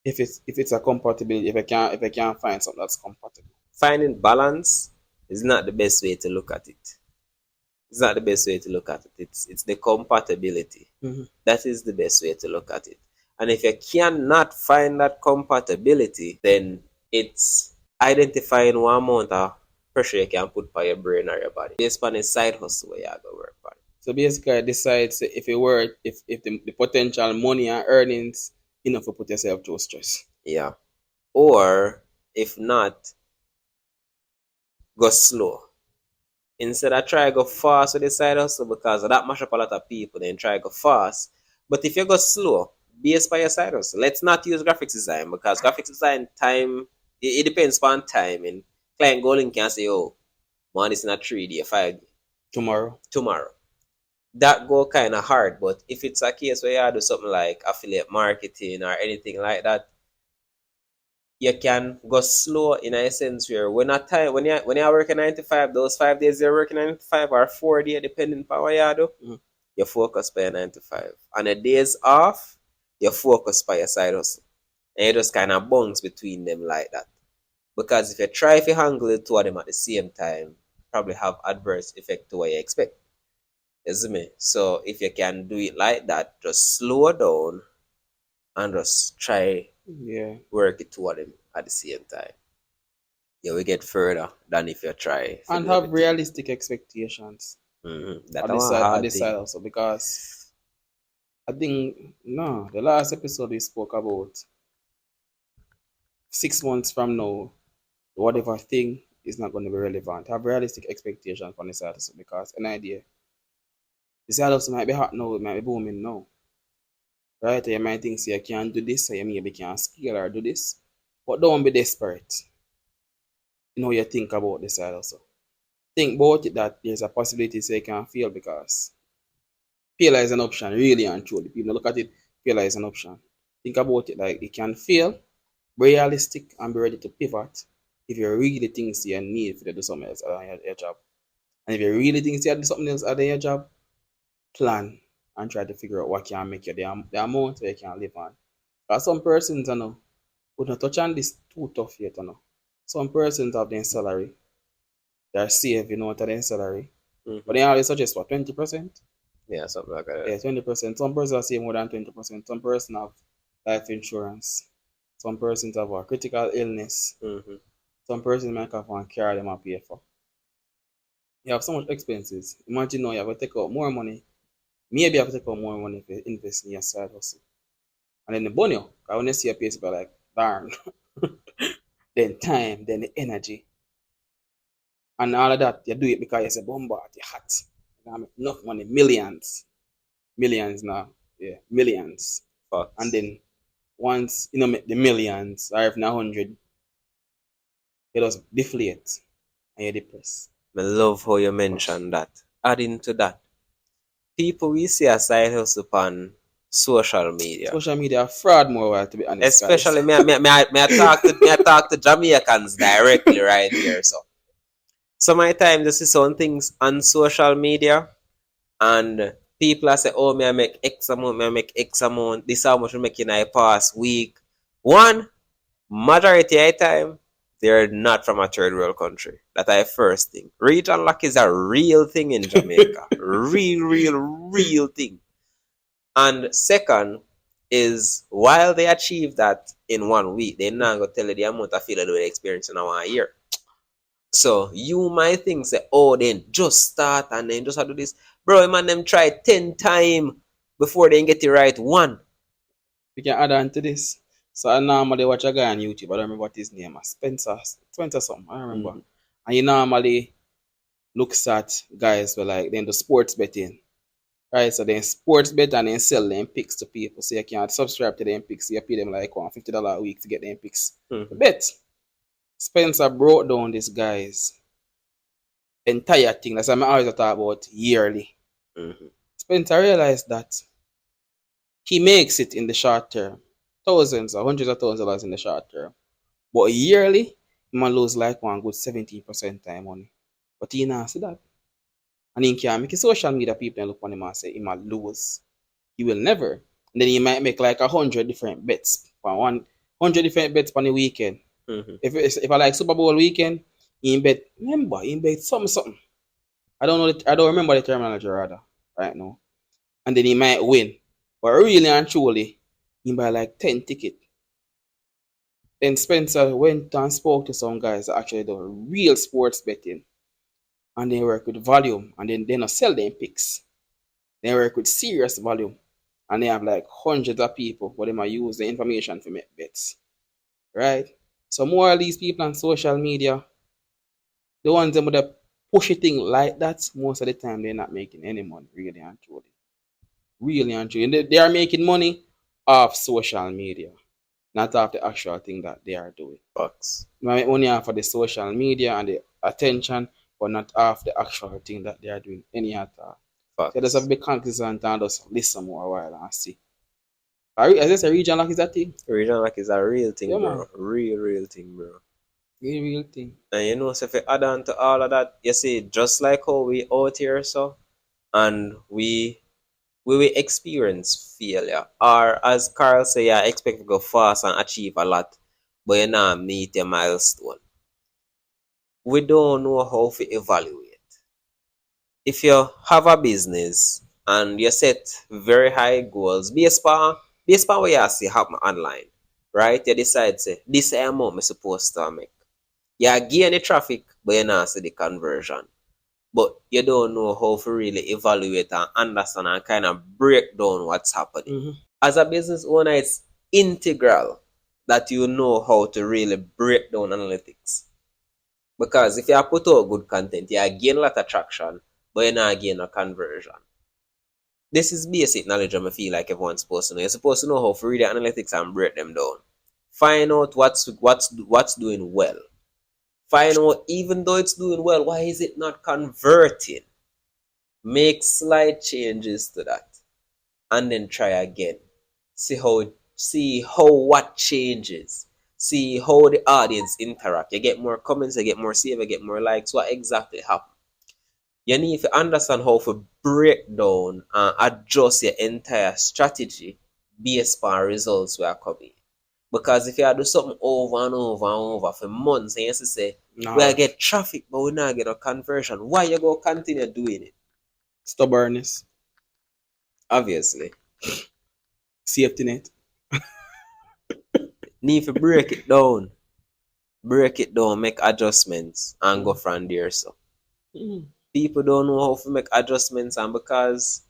if it's a compatibility, if I can't find something that's compatible. Finding balance is not the best way to look at it. It's not the best way to look at it. It's the compatibility. That is the best way to look at it. And if you cannot find that compatibility, then it's identifying one amount of pressure you can put by your brain or your body based on a side hustle where you have to work on. So basically, decide if it work, if the potential money and earnings enough to put yourself through stress. Yeah. Or if not, go slow. Instead of try to go fast with the side hustle because that mash up a lot of people, then try to go fast. But if you go slow, based by your side hustle, let's not use graphics design because graphics design time, it depends on time. And client goaling can say, oh, man, it's not 3D, 5D. Tomorrow. That go kind of hard. But if it's a case where you do something like affiliate marketing or anything like that, you can go slow in a sense where when you're working 9 to 5, those 5 days you're working 9 to 5 or 4 days depending on what you do, you focus by 9 to 5. And the days off, you focus by your side hustle. And you just kind of bounce between them like that. Because if you try to handle the two of them at the same time, probably have adverse effect to what you expect. You see me? So if you can do it like that, just slow down and just try work it toward them at the same time. You will get further than if you try. And have realistic expectations. That's on this side also, because I think no, the last episode we spoke about 6 months from now, whatever thing is not going to be relevant. Have realistic expectations from the side hustle because an idea. The side hustle might be hot now, it might be booming now. Right? You might think say you can't do this, or you maybe can't scale or do this. But don't be desperate. You know you think about the side hustle. Think about it that there's a possibility say you can fail because failure is an option, really and truly. People look at it, failure is an option. Think about it like it can fail, be realistic and be ready to pivot if you really think you need to do something else other than your job. And if you really think you do something else other than your job, plan and try to figure out what can make you the amount where you can live on. Because some persons, would not touch on this too tough yet, Some persons have their salary, they're safe, out of their salary. But they always suggest what, 20%? Yeah, something like that. Yeah, 20%. Some persons are saving more than 20%. Some persons have life insurance. Some persons have a critical illness. Some persons might have one car them pay for. You have so much expenses. Imagine now you have to take out more money. Maybe you have to take out more money if you invest in your side hustle. And then the bonus, because when you see a place go like, darn, then time, then the energy. And all of that, you do it because you say, bombard, you're hot. You make enough money, millions. Millions now. Yeah, millions. Facts. And then once make the millions, or if not 100, it just deflate and you're depressed. I love how you mentioned that. Adding to that, people we see a side hustle on social media. Social media are fraud more, to be honest. Especially me I talk to Jamaicans directly right here. So my time this is some things on social media and people are say, oh, me I make X amount, this is how much I make in a past week. One, majority of the time, they're not from a third world country. That's the first thing. Region lock is a real thing in Jamaica. real thing. And second is while they achieve that in 1 week, they're not going to tell you the amount of failure they experience in 1 year. So you might think, say, oh, then just start and then just do this. Bro, man, them try 10 times before they get it right one. We can add on to this. So I normally watch a guy on YouTube. I don't remember what his name is. Spencer something. I don't remember. And he normally looks at guys who like then the sports betting. Right, so then sports bet and then sell them picks to people. So you can subscribe to them picks. You pay them like $50 a week to get them picks. Bet. Spencer broke down this guy's entire thing. That's what I always talk about yearly. Spencer realized that he makes it in the short term. Thousands or hundreds of thousands of dollars in the short term. But yearly, he might lose like one good 17% time money. But he not see that. And he can make his social media people look on him and say he might lose. He will never. And then he might make like 100 different bets. 100 different bets on the weekend. If I like Super Bowl weekend, he bet something. I don't remember the terminology rather right now. And then he might win. But really and truly, he buy like 10 tickets. Then Spencer went and spoke to some guys that actually do real sports betting. And they work with volume. And then they not sell them picks. They work with serious volume. And they have like hundreds of people, but they might use the information to make bets. Right? So more of these people on social media, the ones that would push a thing like that, most of the time they're not making any money, really and truly. Really and truly. And they are making money off social media, not off the actual thing that they are doing. Bucks. They make money off of the social media and the attention, but not off the actual thing that they are doing any at all. So there's a big consistent and just listen more a while and see. Is this a region lock is that thing? Region lock is a real thing, yeah, bro. Real thing, bro. Real thing. And so if you add on to all of that, you see, just like how we out here, so, and we will experience failure. Or as Carl say, I expect to go fast and achieve a lot, but you not meet a milestone. We don't know how to evaluate. If you have a business and you set very high goals based on what you see happen online, right? You decide say this amount I'm supposed to make. You gain the traffic, but you not see the conversion. but you don't know how to really evaluate and understand and kind of break down what's happening. As a business owner, it's integral that you know how to really break down analytics. Because if you put out good content, you gain a lot of traction, but you're not gain a conversion. This is basic knowledge I feel like everyone's supposed to know. You're supposed to know how to read the analytics and break them down. Find out what's doing well. Find out, even though it's doing well, why is it not converting? Make slight changes to that. And then try again. See how what changes. See how the audience interact. You get more comments, you get more save, you get more likes. What exactly happened? You need to understand how to break down and adjust your entire strategy based on results we are coming. Because if you do something over and over and over for months and you say, we get traffic but we not get a conversion, why you go continue doing it? Stubbornness. Obviously. Safety net. Need to break it down. Break it down, make adjustments and go from there. So people don't know how to make adjustments, and because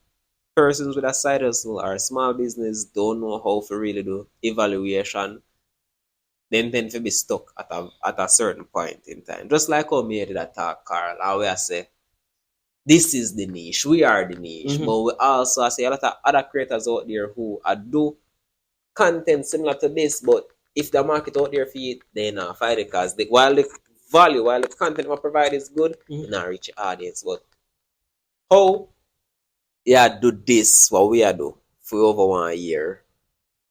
persons with a side hustle or a small business don't know how to really do evaluation, then tend to be stuck at a certain point in time. Just like how me did talk, Carl, how we say this is the niche, we are the niche, but we also see a lot of other creators out there who do content similar to this, but if the market out there for it, they not find it, because while the content we provide is good, we not reach the audience. But how do this what we do for over 1 year,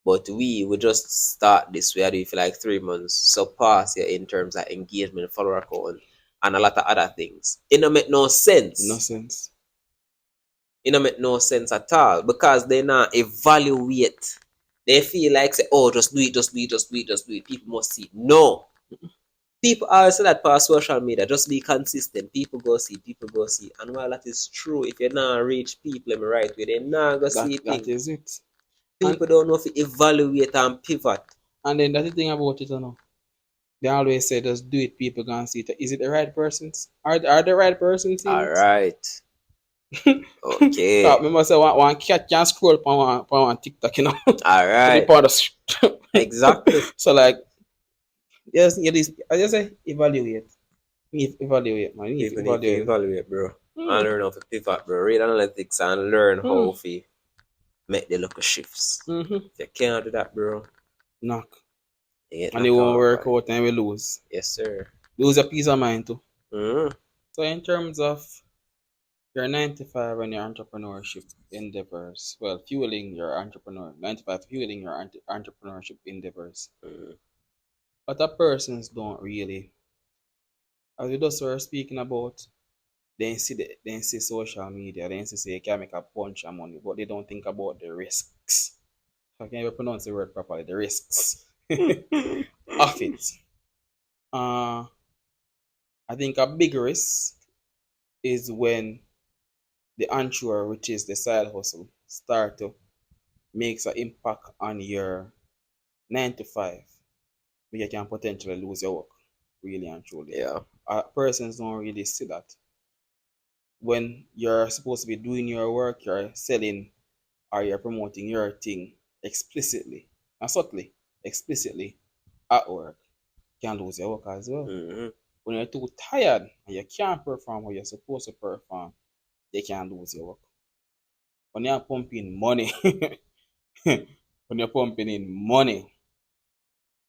but we just start this, we do it for like 3 months, surpass you in terms of engagement, follower count, and a lot of other things. It don't make no sense. It don't make no sense at all, because they not evaluate. They feel like, say, oh, just do it. People must see it. No. People always say that past social media, just be consistent. People go see. And while that is true, if you not reach people in the right way, they not go see it. That is it. People don't know if you evaluate and pivot. And then that's the thing about it, they always say, just do it, people gonna see it. Is it the right persons? Are the right persons? Alright. Okay. Remember, say one cat can scroll on one TikTok, Alright. Exactly. So like, yes, I just say evaluate. Evaluate, man. You need to evaluate, bro. And learn how to pivot, bro. Read analytics and learn how to make the local shifts. If you can't do that, bro, knock. And it won't work out and we lose. Yes, sir. Lose your peace of mind too. So in terms of your 9 to 5 and your entrepreneurship endeavors, fueling your 9 to 5 fueling your entrepreneurship endeavors. But the persons don't really, as we just were speaking about, they see social media, they see you can make a bunch of money, but they don't think about the risks. I can't even pronounce the word properly. The risks of it. I think a big risk is when the unsure, which is the side hustle, start to make an impact on your 9 to 5, where you can potentially lose your work, really and truly. Yeah. Persons don't really see that. When you're supposed to be doing your work, you're selling or you're promoting your thing explicitly and subtly, explicitly at work, you can lose your work as well. When you're too tired and you can't perform what you're supposed to perform, you can lose your work. When you're pumping money,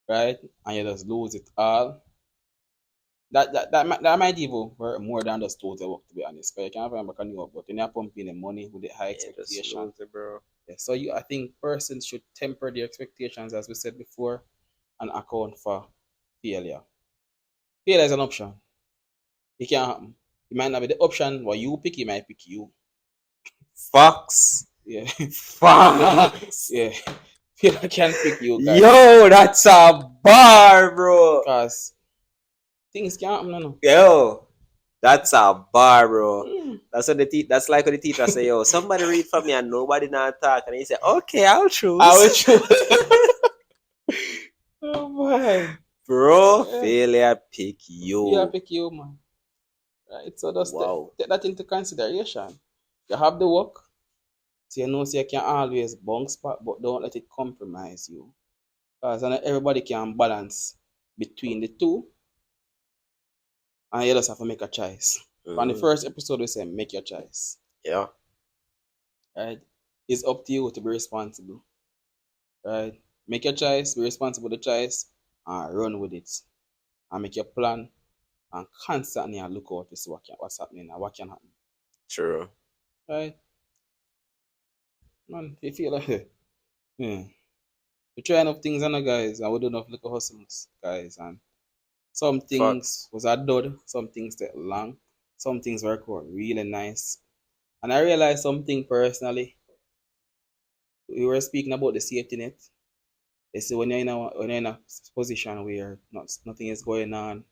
right, and you just lose it all, that might even work more than just lose your work, to be honest. Because you can't find back on your work, but when you're pumping the money with the high expectation, bro. Yeah, so I think persons should temper their expectations, as we said before, and account for failure. Failure is an option. It can happen. It might not be the option what you pick, it might pick you. Facts. Yeah. Facts. Yeah. Failure can pick you, guys. Yo, that's a bar, bro. Because things can happen, no. Yo, that's a bar, bro. That's what that's like when the teacher say, yo, somebody read for me and nobody not talk. And he say, okay, I'll choose. Oh, boy. Bro, failure pick you. Failure pick you, man. Right? So just Wow. take that into consideration. You have the work, so you know so you can always bounce back, but don't let it compromise you. Because not everybody can balance between the two, and you just have to make a choice. On the first episode, we say make your choice. Yeah. Right? It's up to you to be responsible. Right? Make your choice, be responsible for the choice, and run with it. And make your plan and constantly look out to see what's happening and what can happen. True. Right? Man, if you feel like we try enough things on guys, and we do enough little hustles, guys, and some things Facts. was a dud, some things take long, some things work out really nice. And I realized something personally. We were speaking about the safety net. They say when you're in a position where nothing is going on,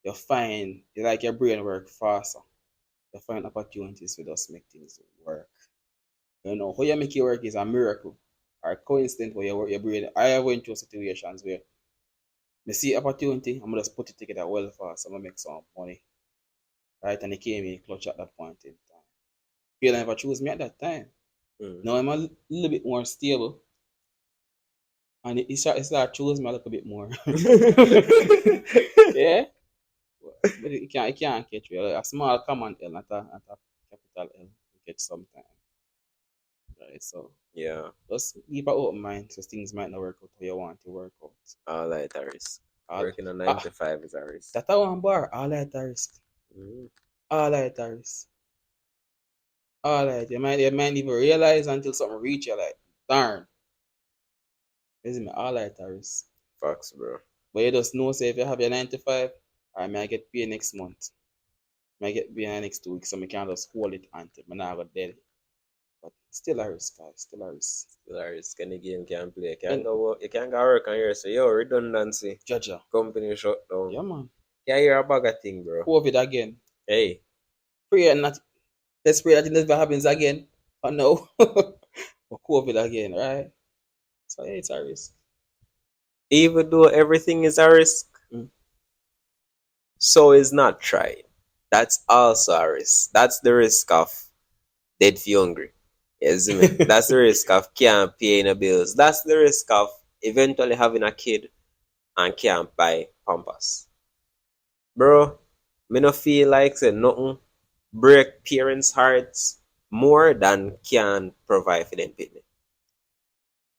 you find you like your brain work faster. You find opportunities to just make things work. You know, how you make it work is a miracle or a coincidence where you work your brain. I have went through situations where I see opportunity, I'm gonna just put it together well fast, I'm gonna make some money. Right? And it came in clutch at that point in time. Feel never choose me at that time. Now I'm a little bit more stable. And it start choosing me a little bit more. Yeah? But it can't catch you. A small common L, not a capital L, you catch sometime. Right? So Yeah. just keep an open mind so things might not work out how you want to work out. All at a risk. All, Working on 9 to 5 is a risk. That I want bar, all at a risk. All at a risk. All right, you might even realize until something reach you like, darn. Isn't it? All right, Taris. Facts, bro. But you just know, say if you have your 9 to 5, I may get paid next month. May get paid next 2 weeks, so I can't just hold it until I not go dead. But still a risk, guys. Still a risk. Still a risk. Any game can play. You can't go work on yours. So, yo, redundancy. Judge. Company shut down. Yeah, man. Yeah, you're a bag of thing, bro. COVID again. Hey. Pray not. Let's pray that it never happens again. Oh no. Or COVID again, right? So yeah, it's a risk. Even though everything is a risk, so is not tried. That's also a risk. That's the risk of dead for hungry. Yes, me. That's the risk of can't pay no bills. That's the risk of eventually having a kid and can't buy Pampers. Bro, me no feel like say nothing break parents' hearts more than can provide for them people.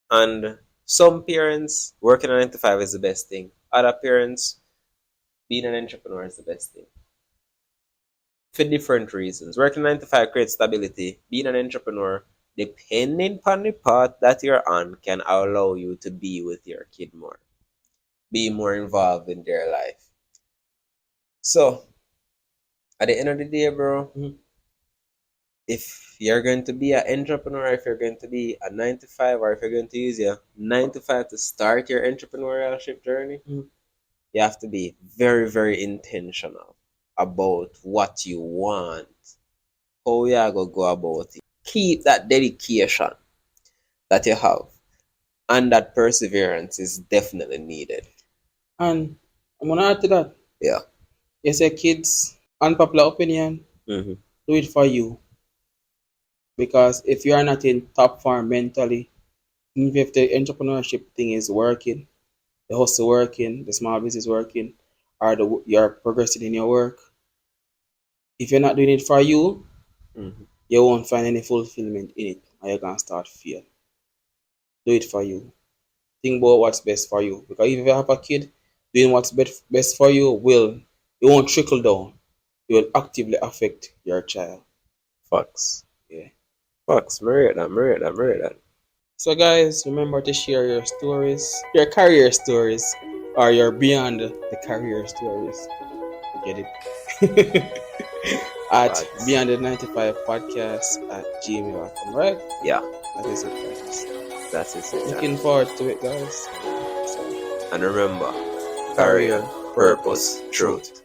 And some parents working on 9 to 5 is the best thing. Other parents being an entrepreneur is the best thing. For different reasons. Working 9 to 5 creates stability. Being an entrepreneur, depending on the path that you're on, can allow you to be with your kid more. Be more involved in their life. So, at the end of the day, bro, if you're going to be an entrepreneur, if you're going to be a 9 to 5, or if you're going to use your 9 to 5 to start your entrepreneurship journey, you have to be very, very intentional about what you want, how you are going to go about it. Keep that dedication that you have, and that perseverance is definitely needed. And I'm going to add to that. Yeah. You say, kids, unpopular opinion, do it for you. Because if you are not in top form mentally, even if the entrepreneurship thing is working, the hustle working, the small business working, or you're progressing in your work, if you're not doing it for you, you won't find any fulfillment in it, and you're gonna start feel. Do it for you. Think about what's best for you. Because if you have a kid, doing what's best for you it won't trickle down. It will actively affect your child. Facts. Yeah. Facts. Marry that. So guys, remember to share your stories, your career stories, or your beyond the career stories. Get it? At Facts. Beyond the 95 Podcast at gmail.com, right? Yeah. That is it, guys. That's it. Looking forward to it, guys. And remember, career, purpose, truth.